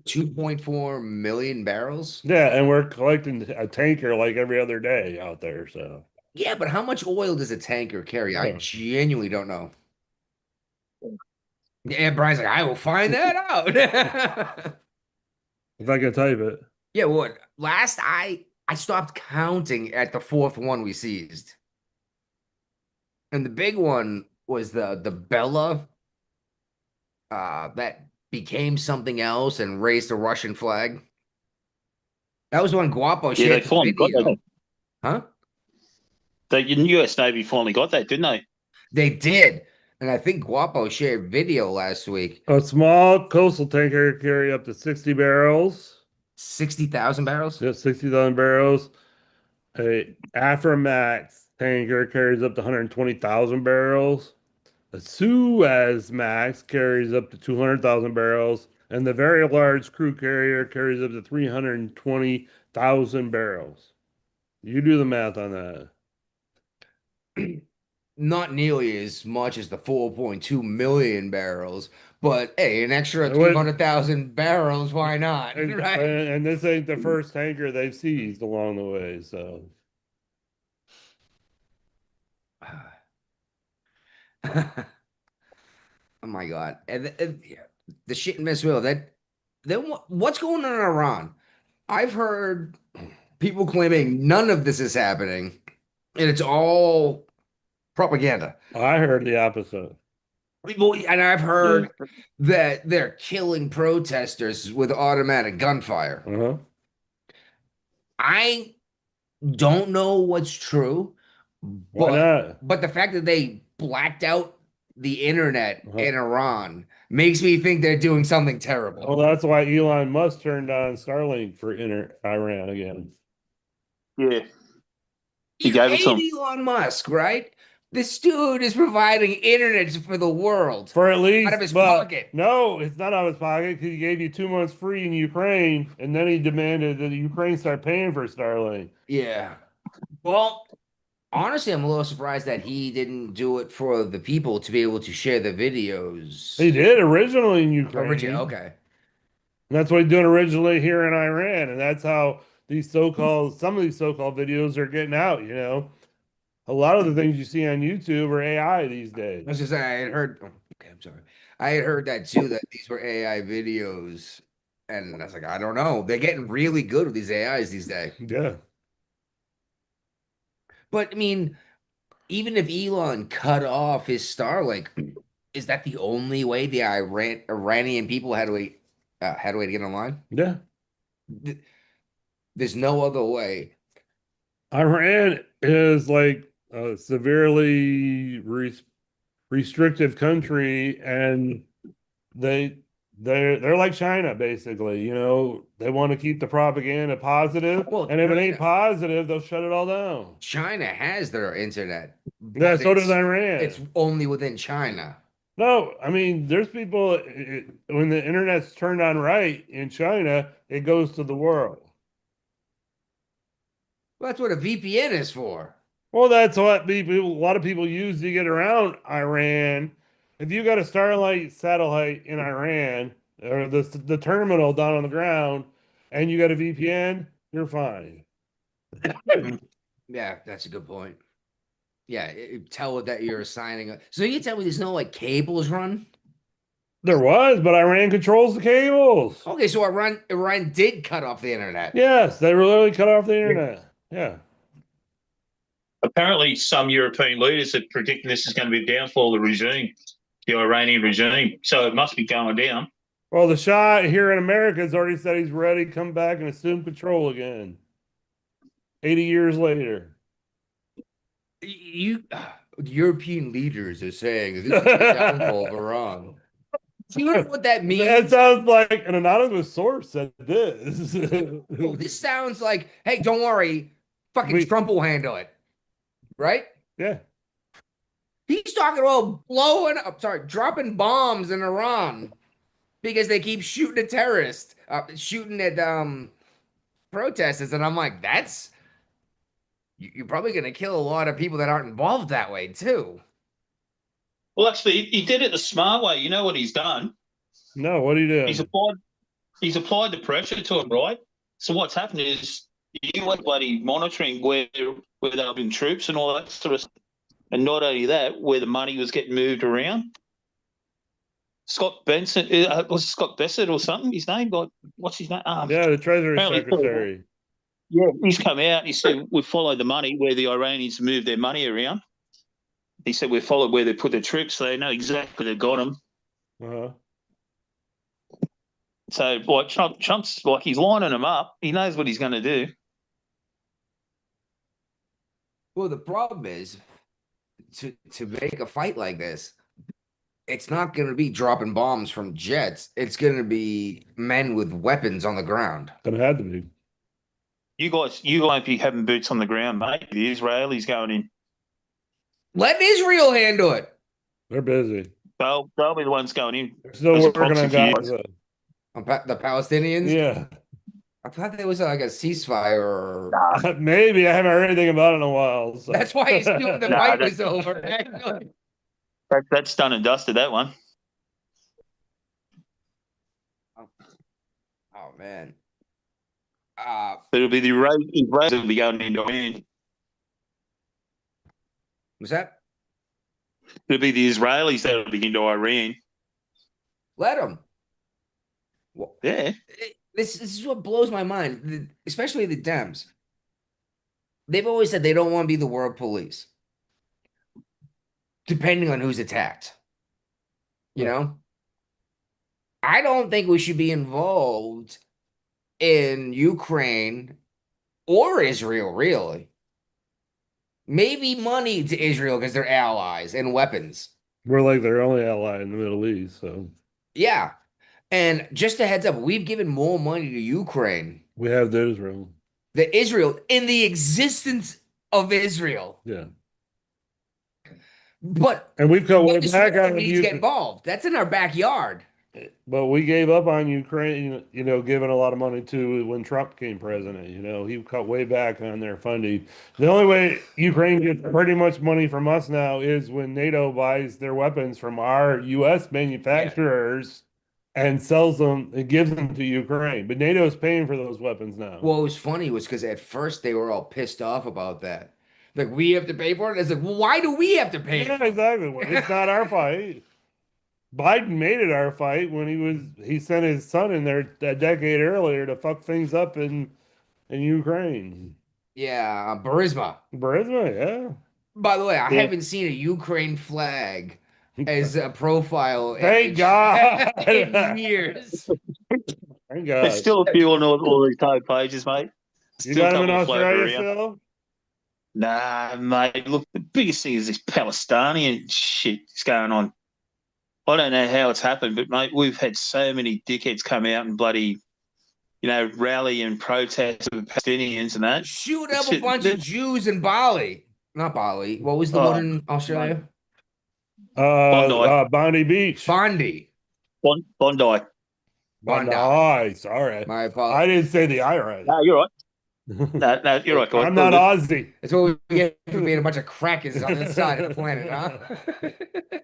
2.4 million barrels? Yeah, and we're collecting a tanker like every other day out there. So Yeah, but how much oil does a tanker carry? I Yeah. genuinely don't know. Yeah, Brian's like, I will find that out. if I can type it, Yeah, what? Last I stopped counting at the fourth one we seized. And the big one was the Bella that became something else and raised a Russian flag. That was when Guapo Yeah, shared they the finally got video. that. Huh? The US Navy finally got that, didn't they? They did. And I think Guapo shared video last week. a small coastal tanker carry up to 60 barrels. 60,000 barrels? Yeah, 60,000 barrels. A Aframax tanker carries up to 120,000 barrels. A Suez Max carries up to 200,000 barrels. And the very large crew carrier carries up to 320,000 barrels. You do the math on that. Not nearly as much as the 4.2 million barrels, but hey, an extra It would- 200,000 barrels, why not? And, Right? and this ain't the first tanker they've seized along the way. So Oh my God. And the shit in Venezuela, what's going on in Iran? I've heard people claiming none of this is happening and it's all propaganda. I heard the opposite. And I've heard that they're killing protesters with automatic gunfire. Uh-huh. I don't know what's true, Why not? but the fact that they blacked out the internet Uh-huh. in Iran makes me think they're doing something terrible. Well, that's why Elon Musk turned on Starlink for Iran again. Yeah. He You gave it hate to him. Elon Musk, right? This dude is providing internet for the world. For at least Out of his well, pocket. No, it's not out of his pocket because he gave you 2 months free in Ukraine, and then he demanded that Ukraine start paying for Starlink. Yeah. Well, honestly, I'm a little surprised that he didn't do it for the people to be able to share the videos. He did originally in Ukraine. Okay. And that's what he's doing originally here in Iran, and that's how some of these so-called videos are getting out. A lot of the things you see on YouTube are AI these days. I was just saying, I had heard. Okay, I'm sorry. I had heard that too. That these were AI videos, and I was like, I don't know. They're getting really good with these AIs these days. Yeah. But I mean, even if Elon cut off his Starlink, is that the only way the Iranian people had a way to get online? Yeah. There's no other way. Iran is like a severely restrictive country, and they they're like China basically. You know, they want to keep the propaganda positive, Well, and if it ain't China- positive, they'll shut it all down. China has their internet. Yeah, but so does it's- Iran. It's only within China. No, I mean, there's people when the internet's turned on right in China, it goes to the world. Well, that's what a VPN is for. Well, that's what a lot of people use to get around Iran. If you got a Starlight satellite in Iran or the terminal down on the ground, and you got a VPN, you're fine. Yeah, that's a good point. Yeah, tell it that you're assigning. So you tell me there's no like cables run? There was, but Iran controls the cables. Okay, so Iran did cut off the internet. Yes, they literally cut off the internet. Yeah. Apparently, some European leaders are predicting this is going to be the downfall of the regime, the Iranian regime. So it must be going down. Well, the Shah here in America has already said he's ready to come back and assume control again. 80 years later. European leaders are saying this is the downfall of Iran. Do you know what that means? That sounds like an anonymous source said this. Oh, this sounds like, hey, don't worry, fucking Trump will handle it. Right? Yeah. He's talking about dropping bombs in Iran because they keep shooting at terrorists, shooting at protesters. And I'm like, you're probably going to kill a lot of people that aren't involved that way, too. Well, actually, he did it the smart way. You know what he's done? No, what do you do? He's applied the pressure to him, right? So what's happened is you were bloody monitoring where there have been troops and all that sort of stuff. And not only that, where the money was getting moved around. Scott Benson, was it Scott Bessett or something? His name? What's his name? Yeah, the Treasury apparently- Secretary. Yeah, he's come out and he said, we followed the money where the Iranians moved their money around. He said, we followed where they put the troops, so they know exactly they got them. Uh-huh. So, like, Trump's like, he's lining them up. He knows what he's going to do. Well, the problem is to make a fight like this, it's not going to be dropping bombs from jets. It's going to be men with weapons on the ground. Gonna have to be. You won't be having boots on the ground, mate. The Israelis going in. Let Israel handle it. They're busy. They'll be the ones going in. They're still As a working on proxy for Gaza. The Palestinians? Yeah. I thought there was like a ceasefire. Maybe. I haven't heard anything about it in a while. So. That's why he's doing the Nah, fight that- was over. That's done and dusted, that one. Oh, man. It'll be the Israelis will be going into Iran. Was that? It'll be the Israelis that'll be into Iran. Let them. Yeah. This is what blows my mind, especially the Dems. They've always said they don't want to be the world police, depending on who's attacked. You know? I don't think we should be involved in Ukraine or Israel, really. Maybe money to Israel because they're allies and weapons. We're like their only ally in the Middle East, so Yeah. And just a heads up, we've given more money to Ukraine we have the Israel. than Israel in the existence of Israel. Yeah. But And we've cut way Venezuela back on needs to get Ukraine. involved. That's in our backyard. But we gave up on Ukraine, you know, giving a lot of money to when Trump became president. You know, he cut way back on their funding. The only way Ukraine gets pretty much money from us now is when NATO buys their weapons from our U.S. manufacturers and sells them and gives them to Ukraine. But NATO is paying for those weapons now. What was funny was because at first they were all pissed off about that. Like, we have to pay for it? It's like, well, why do we have to pay yeah, for it? exactly. Well, it's not our fight. Biden made it our fight when he sent his son in there a decade earlier to fuck things up in Ukraine. Yeah, Burisma. Burisma, yeah. By the way, I Yeah. haven't seen a Ukraine flag as a profile Thank image God. in years. Thank God. There's still a few on all these type pages, mate. You Still got a him in couple floating Australia around. still? Nah, mate. Look, the biggest thing is this Palestinian shit that's going on. I don't know how it's happened, but mate, we've had so many dickheads come out and bloody, rally and protest with Palestinians and that. Shoot up a Shit, bunch of Jews in Bali. Not Bali. What was the Oh, one in Australia? Bondi Beach. Bondi. Bondi. Bondi. Bondi. Sorry. My I apologies. didn't say the I right. No, you're right. No, you're right. I'm not Aussie. That's what we get for being a bunch of crackers on this side of the planet, huh?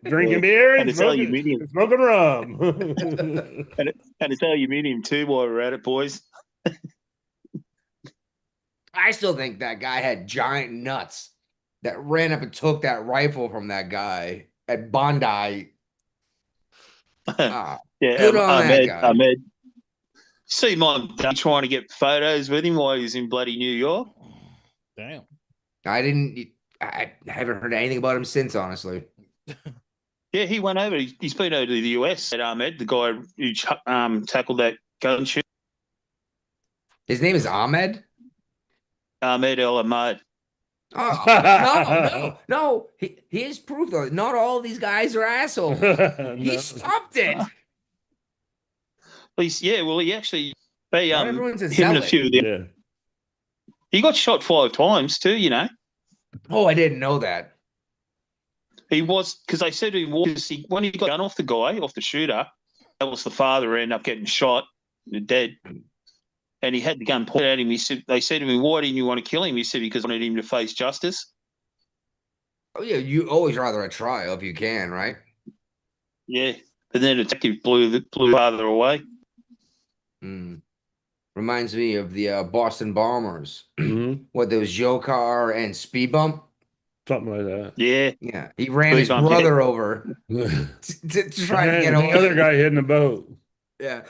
Drinking beer And and it's smoking, aluminium. smoking rum. And it's aluminium too while we're at it, boys. I still think that guy had giant nuts that ran up and took that rifle from that guy at Bondi. Ah, Yeah, good on that guy. Ahmed. See my dad trying to get photos with him while he was in bloody New York. Damn. I haven't heard anything about him since, honestly. Yeah, he went over. He's been over to the US at Ahmed, the guy who tackled that gun shoot. His name is Ahmed. Ahmed El Ahmad. Oh, no. Here's proof, though. Not all of these guys are assholes. He No. stopped it. He actually they Not everyone's a him and a zealot. few of them. Yeah. He got shot 5 times too. Oh, I didn't know that. He was because they said when he got gun off the shooter, that was the father who ended up getting shot, dead. And he had the gun pointed at him. They said to him, "Why didn't you want to kill him?" He said, "Because I wanted him to face justice." Oh, yeah, you always rather a trial if you can, right? Yeah, but then the detective blew the father away. Mm. Reminds me of the Boston Bombers. Mhm. What, there was Joe Carr and Speed Bump? Something like that. Yeah, Yeah, he ran Speed his Bump, yeah. brother over And to try to get away. the other guy hitting the boat. Yeah.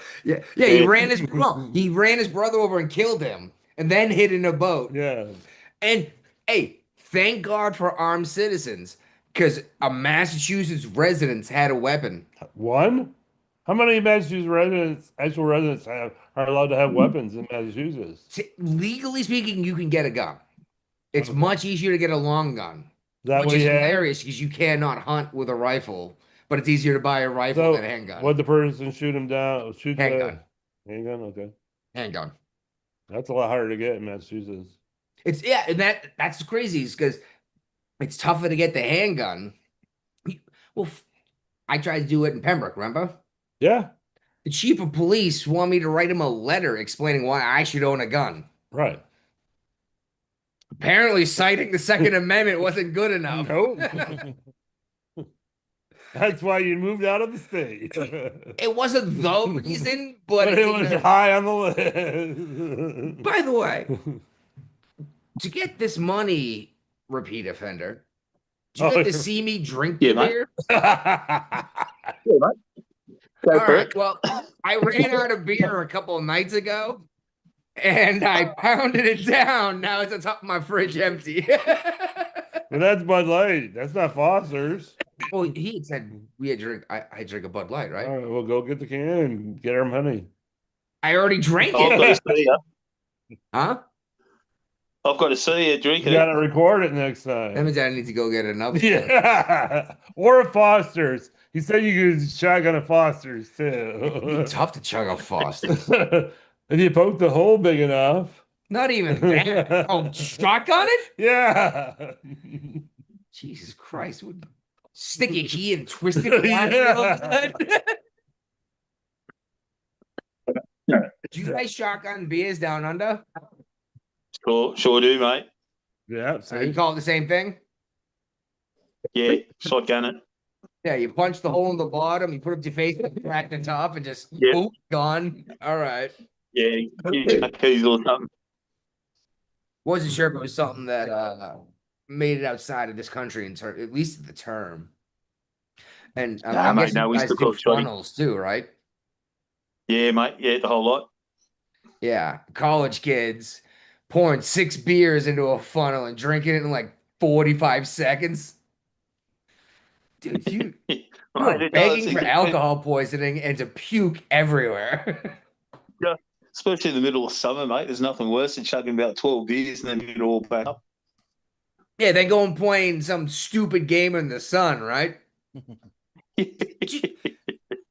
He ran his brother over and killed him, and then hid in a boat. Yeah. And hey, thank God for armed citizens, because a Massachusetts resident had a weapon. One? How many Massachusetts actual residents are allowed to have weapons in Massachusetts? Legally speaking, you can get a gun. It's Okay. much easier to get a long gun, That which we is have? hilarious because you cannot hunt with a rifle, but it's easier to buy a rifle So, than a handgun. would the person shoot him down? Shoot Handgun. the handgun? Okay. Handgun. That's a lot harder to get in Massachusetts. It's and that's crazy because it's tougher to get the handgun. Well, I tried to do it in Pembroke, remember? Yeah. The chief of police wanted me to write him a letter explaining why I should own a gun. Right. Apparently, citing the Second Amendment wasn't good enough. Nope. That's why you moved out of the state. It wasn't the reason, but But it was high on the list. By the way, to get this money, repeat offender, did you Oh, get to yeah. see me drink Yeah, the mate. beer? Go All for right. it. Well, I ran out of beer a couple of nights ago, and I pounded it down. Now it's on top of my fridge, empty. But that's Bud Light. That's not Foster's. Well, he had said we had drink. I drink a Bud Light, right? All right, well, go get the can and get our money. I already drank I've got it. to see you. Huh? I've got to see you drink You it. gotta record it next That time. means I need to go get another. Yeah. Or a Foster's. He said you could shotgun a Foster's It'd be too. tough to chug a Foster. If you poke the hole big enough. Not even that. Oh, shotgun it? Yeah. Jesus Christ. Would stick a key and twist it around Yeah. Do you guys shotgun beers down under? Sure do, mate. Yeah. You See? call it the same thing? Yeah, shotgun it. Yeah, you punch the hole in the bottom, you put up your face, crack the top, and just Yeah. boop, gone. All right. Yeah, you chuck keys or something. Wasn't sure if it was something that made it outside of this country in term, at least the term. And Nah, I'm mate, guessing no, you we guys still do call it shotty. funnels too, right? Yeah, mate. Yeah, the whole lot. Yeah, college kids pouring 6 beers into a funnel and drinking it in like 45 seconds. Dude, you Mate, are it begging does. for alcohol poisoning and to puke everywhere. Especially in the middle of summer, mate. There's nothing worse than chugging about 12 beers and then it all back up. Yeah, they go and playing some stupid game in the sun, right?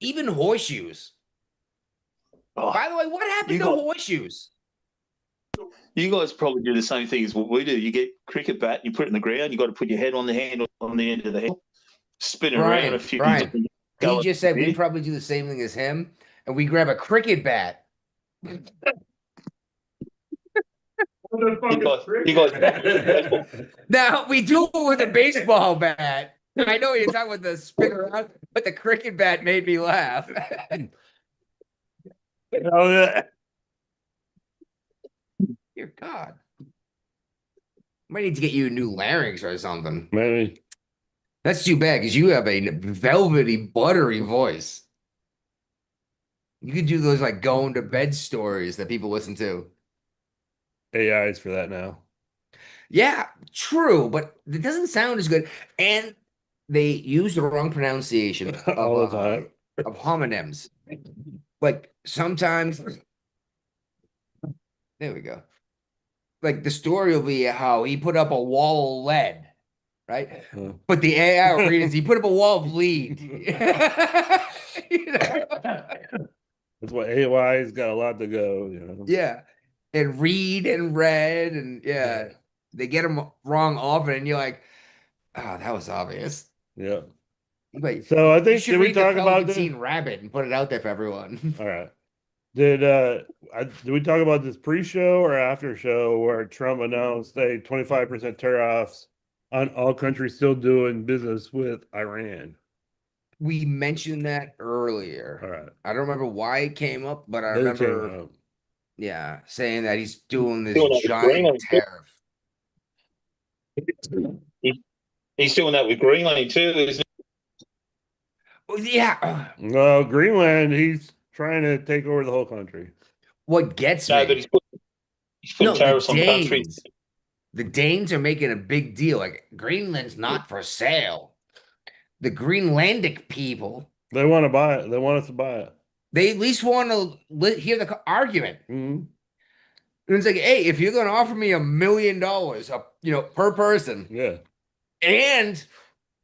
Even horseshoes. Oh, By the way, what happened You to got- horseshoes? you guys probably do the same thing as what we do. You get cricket bat, you put it in the ground. You got to put your head on the handle on the end of the head, spin it around a few. Brian, times, he go just said we there. probably do the same thing as him, and we grab a cricket bat. You guys, Now we do it with a baseball bat. I know you're talking about the spin around, but the cricket bat made me laugh. Oh, yeah. Dear God. Might need to get you a new larynx or something. Maybe. That's too bad because you have a velvety, buttery voice. You could do those like going to bed stories that people listen to. AI's for that now. Yeah, true, but it doesn't sound as good. And they use the wrong pronunciation All the time. of homonyms. Like sometimes, there we go. Like the story will be how he put up a wall of lead, right? Huh. But the AI will read is he put up a wall of lead. You know? That's why AI's got a lot to go. You know. Yeah. And read and read and yeah, they get them wrong often, and you're like, oh, that was obvious. Yeah. But So I you think should did we read the talk about Velveteen this? Rabbit and put it out there for everyone. All right. Did we talk about this pre-show or after show where Trump announced a 25% tariffs on all countries still doing business with Iran? We mentioned that earlier. All right. I don't remember why it came up, but I It remember, came up. yeah, saying that he's doing this Doing that with giant Greenland, too. tariff. He's doing that with Greenland too, isn't Well, yeah. Well, Greenland, he's trying to take over the whole country. What gets he? No, me? but he's putting No, tariffs the on countries. Danes. The Danes are making a big deal. Like Greenland's not for sale. The Greenlandic people, They want to buy it. They want us to buy it. they at least want to hear the argument. Mhm. And it's like, hey, if you're going to offer me $1 million, per person, Yeah. and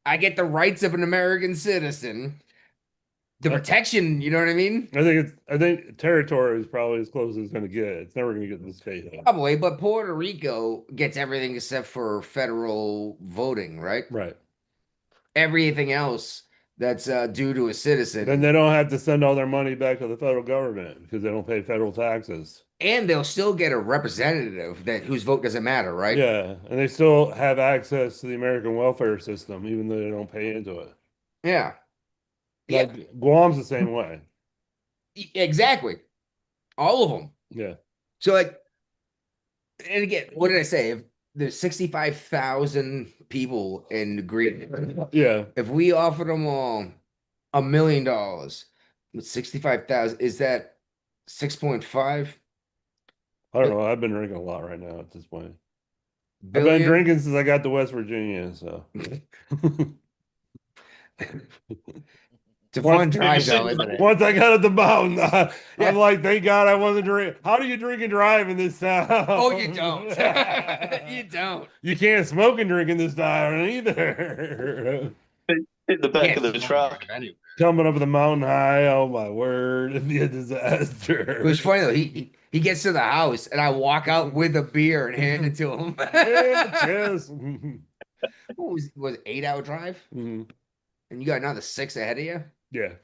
I get the rights of an American citizen, the protection, you know what I mean? I think territory is probably as close as it's going to get. It's never going to get to the state. Though. Probably, but Puerto Rico gets everything except for federal voting, right? Right. Everything else that's due to a citizen. Then they don't have to send all their money back to the federal government because they don't pay federal taxes. And they'll still get a representative whose vote doesn't matter, right? Yeah, and they still have access to the American welfare system, even though they don't pay into it. Yeah. Like Guam's the same way. Exactly. All of them. Yeah. So, like, and again, what did I say? If there's 65,000 people in Greenland, Yeah. if we offered them all $1 million with 65,000, is that 6.5 I don't know. I've been drinking a lot right now at this point. I've been billion? drinking since I got to West Virginia, so It's a fun drive, though, isn't it? once I got up the mountain, Yeah. I'm like, thank God I wasn't drinking. How do you drink and drive in this town? Oh, you don't. You don't. You can't smoke and drink in this town either. Hit the back Can't of the smoke truck. anyway. Coming up the mountain high, oh my word, it'd be a disaster. It was funny though. He gets to the house and I walk out with a beer and hand it to him. Yeah, yes. What was it, 8-hour drive? Mhm. And you got another 6 ahead of you? Yeah,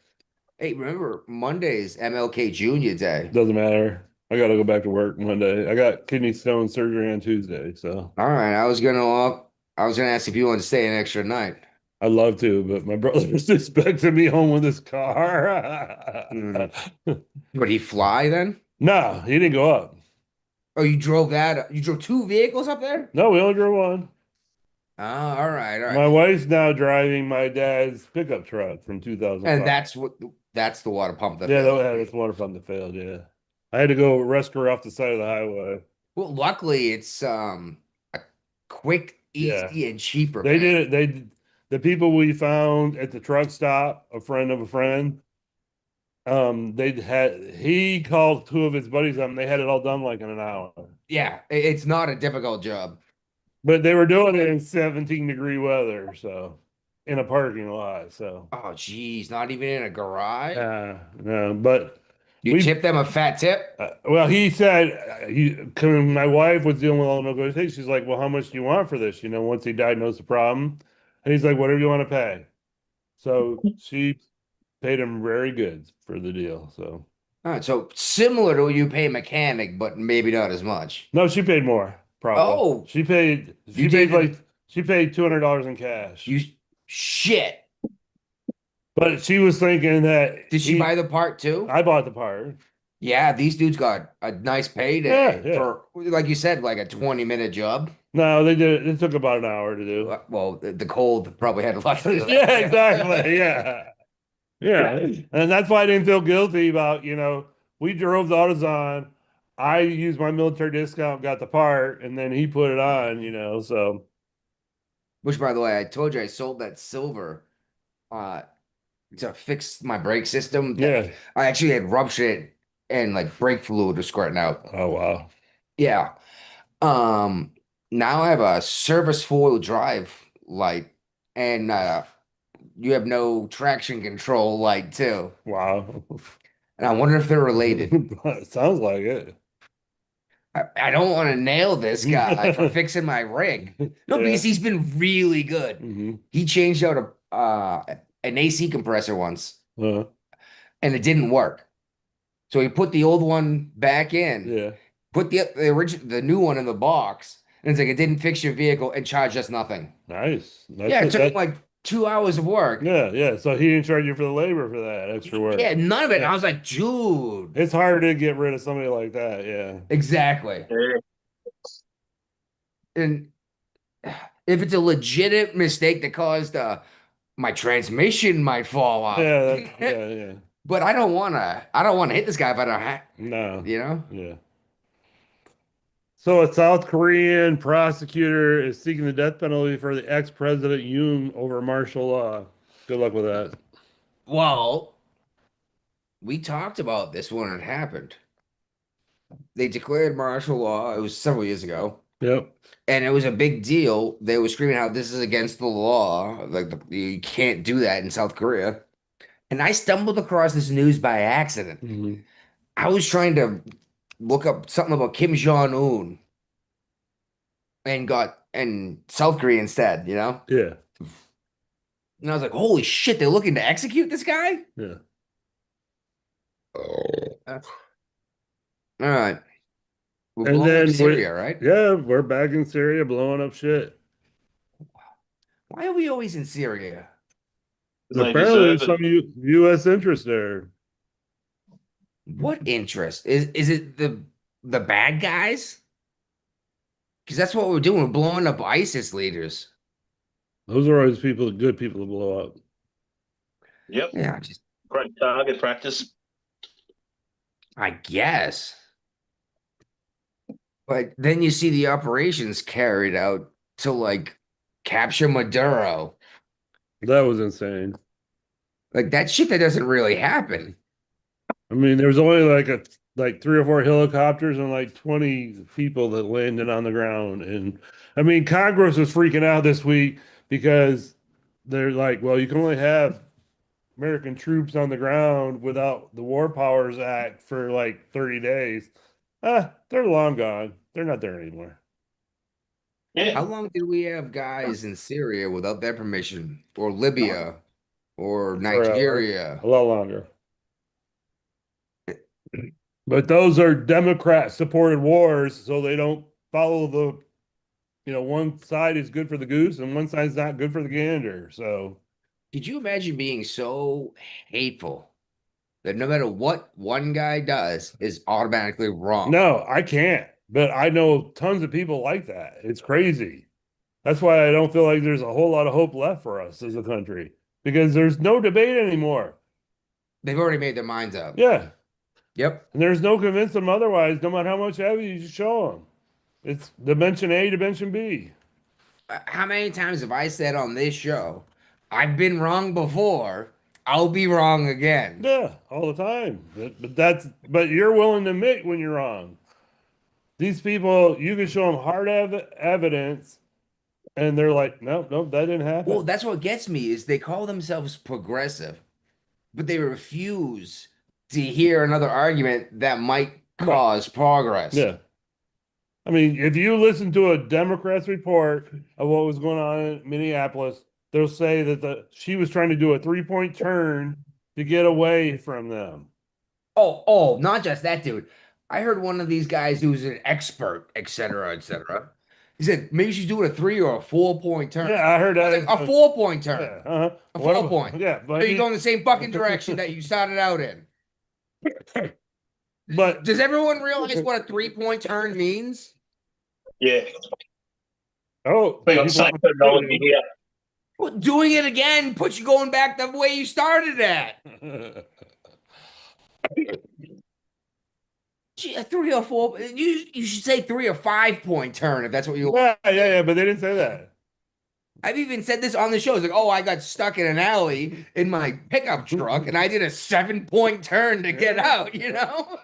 Hey, remember Monday's MLK Jr. Day. doesn't matter. I gotta go back to work Monday. I got kidney stone surgery on Tuesday, so All right, I was gonna ask if you wanted to stay an extra night. I'd love to, but my brother's expecting me home with his car. Would he fly then? No, he didn't go up. Oh, you drove that? You drove 2 vehicles up there? No, we only drove one. Oh, all right. My wife's now driving my dad's pickup truck from 2005. And that's the water pump that yeah, failed. that's water pump that failed. Yeah, I had to go rescue her off the side of the highway. Well, luckily it's a quick, easy, and cheaper. They did it. The people we found at the truck stop, a friend of a friend, he called 2 of his buddies up and they had it all done like in an hour. Yeah, it's not a difficult job. But they were doing it in 17-degree weather, so in a parking lot. So Oh, geez, not even in a garage. no, but You tip them a fat tip? well, he said, my wife was dealing with all the negotiations. She's like, well, how much do you want for this? Once he diagnosed the problem. And he's like, whatever you want to pay. So she paid him very good for the deal. So All right, so similar to what you pay a mechanic, but maybe not as much. no, she paid more, probably. Oh, she paid $200 in cash. You shit. But she was thinking that Did she buy the part too? I bought the part. Yeah, these dudes got a nice payday Yeah. for, like you said, like a 20-minute job. No, they did. It took about an hour to do. Well, the cold probably had a lot to do. Yeah, exactly. Yeah. And that's why I didn't feel guilty about, we drove the AutoZone. I used my military discount, got the part, and then he put it on, so. Which, by the way, I told you I sold that silver to fix my brake system. Yeah. I actually had ruptured it and like brake fluid was squirting out. Oh, wow. Yeah. Now I have a service four-wheel drive light and you have no traction control light too. Wow. And I wonder if they're related. It sounds like it. I don't want to nail this guy for fixing my rig. No, because he's been really good. Mm-hmm. He changed out an AC compressor once, Uh-huh. and it didn't work. So he put the old one back in. Yeah. Put the new one in the box, and it's like it didn't fix your vehicle and charged us nothing. Nice. It took him like 2 hours of work. Yeah. So he didn't charge you for the labor for that extra work. Yeah, none of it. And I was like, dude. It's hard to get rid of somebody like that. Yeah. Exactly. And if it's a legitimate mistake that caused my transmission might fall off. Yeah. But I don't want to hit this guy if I don't have. No. Yeah. So a South Korean prosecutor is seeking the death penalty for the ex-president Yoon over martial law. Good luck with that. Well, we talked about this when it happened. They declared martial law. It was several years ago. Yep. And it was a big deal. They were screaming out, this is against the law. Like, you can't do that in South Korea. And I stumbled across this news by accident. Mm-hmm. I was trying to look up something about Kim Jong-un and South Korea instead, Yeah. And I was like, holy shit, they're looking to execute this guy? Yeah. All right. We're And blowing then up Syria, right? Yeah, we're back in Syria blowing up shit. Why are we always in Syria? Apparently there's some U.S. interest there. What interest? Is it the bad guys? Because that's what we're doing. We're blowing up ISIS leaders. Those are always good people to blow up. Yep. Yeah, Great target practice. I guess. But then you see the operations carried out to like capture Maduro. That was insane. Like that shit that doesn't really happen. I mean, there was only like 3 or 4 helicopters and like 20 people that landed on the ground. And I mean, Congress was freaking out this week because they're like, well, you can only have American troops on the ground without the War Powers Act for like 30 days. They're long gone. They're not there anymore. Yeah. How long did we have guys in Syria without their permission? Or Libya? Or Nigeria? A lot longer. But those are Democrat-supported wars, so they don't follow one side is good for the goose and one side's not good for the gander. So could you imagine being so hateful that no matter what one guy does is automatically wrong? No, I can't. But I know tons of people like that. It's crazy. That's why I don't feel like there's a whole lot of hope left for us as a country because there's no debate anymore. They've already made their minds up. Yeah. Yep. And there's no convincing them otherwise, no matter how much evidence you show them. It's dimension A, dimension B. How many times have I said on this show, I've been wrong before, I'll be wrong again? Yeah, all the time. But you're willing to admit when you're wrong. These people, you can show them hard evidence And they're like, nope, that didn't happen. Well, that's what gets me is they call themselves progressive, but they refuse to hear another argument that might cause progress. Yeah. I mean, if you listen to a Democrats report of what was going on in Minneapolis, they'll say that she was trying to do a 3-point turn to get away from them. Oh, not just that, dude. I heard one of these guys who's an expert, et cetera, et cetera. He said maybe she's doing a 3 or a 4-point turn. Yeah, I heard that. A 4-point turn. Yeah, uh-huh. A 4-point. Yeah, So you go in the same fucking direction that you started out in. But does everyone realize what a 3-point turn means? Yeah. Oh, We got same terminology here. Well, doing it again puts you going back the way you started at. Gee, a 3 or 4. You should say 3 or 5-point turn if that's what you want. Yeah, but they didn't say that. I've even said this on the show. It's like, oh, I got stuck in an alley in my pickup truck and I did a 7-point turn to get out, you know?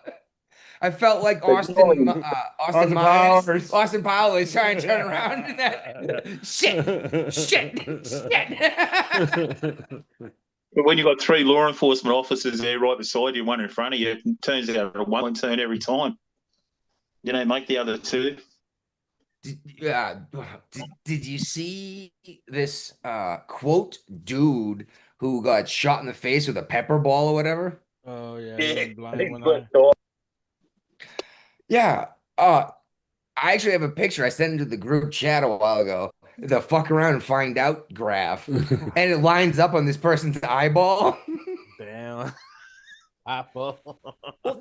I felt like Austin Powers. Austin Powers trying to turn around and that. Shit. But when you've got 3 law enforcement officers there right beside you, one in front of you, it turns out a 1-point turn every time. You don't make the other 2. Did you see this quote dude who got shot in the face with a pepper ball or whatever? Oh yeah. Yeah. I actually have a picture. I sent it to the group chat a while ago. The fuck around and find out graph. And it lines up on this person's eyeball. Damn. Apple. Well,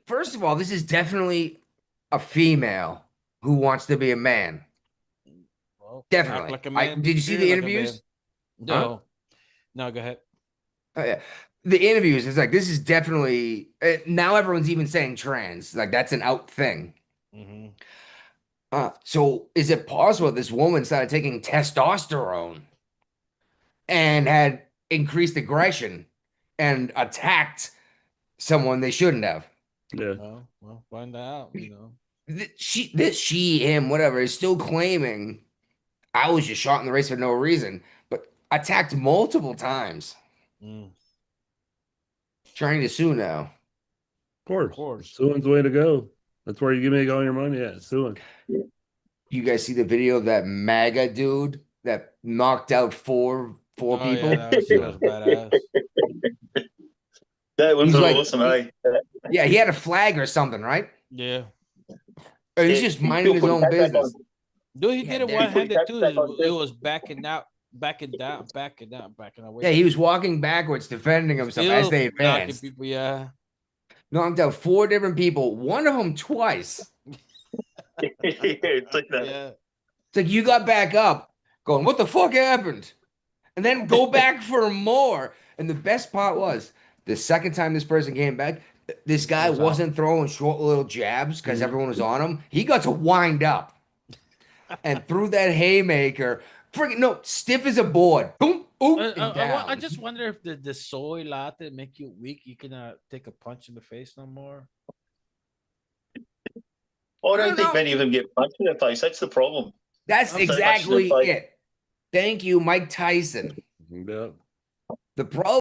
first of all, this is definitely a female who wants to be a man. Well, definitely. like a man, did you see the interviews? No. Huh? No, go ahead. Oh, yeah. The interviews, it's like, this is definitely, now everyone's even saying trans. Like, that's an out thing. Mm-hmm. So is it possible this woman started taking testosterone and had increased aggression and attacked someone they shouldn't have? Yeah. Well, find out, you know. Him, whatever, is still claiming I was just shot in the race for no reason, but attacked multiple times. Trying to sue now. Of course. Suing's the way to go. That's where you make all your money at, suing. You guys see the video of that MAGA dude that knocked out four people? Yeah, that was badass. That was awesome, eh? Yeah, he had a flag or something, right? Yeah. And he's just minding his own business. Dude, he did it one-handed too. It was backing down. Yeah, he was walking backwards, defending himself as they advanced. People, yeah. Knocked out 4 different people, one of them twice. It's like that. Yeah. It's like you got back up, going, what the fuck happened? And then go back for more. And the best part was, the second time this person came back, this guy wasn't throwing short little jabs because everyone was on him. He got to wind up and threw that haymaker. Freaking no, stiff as a board. Boom, boom, and down. I just wonder if the soy latte make you weak. You cannot take a punch in the face no more. I don't think many of them get punched in the face. That's the problem. That's exactly it. Thank you, Mike Tyson. Yep. The problem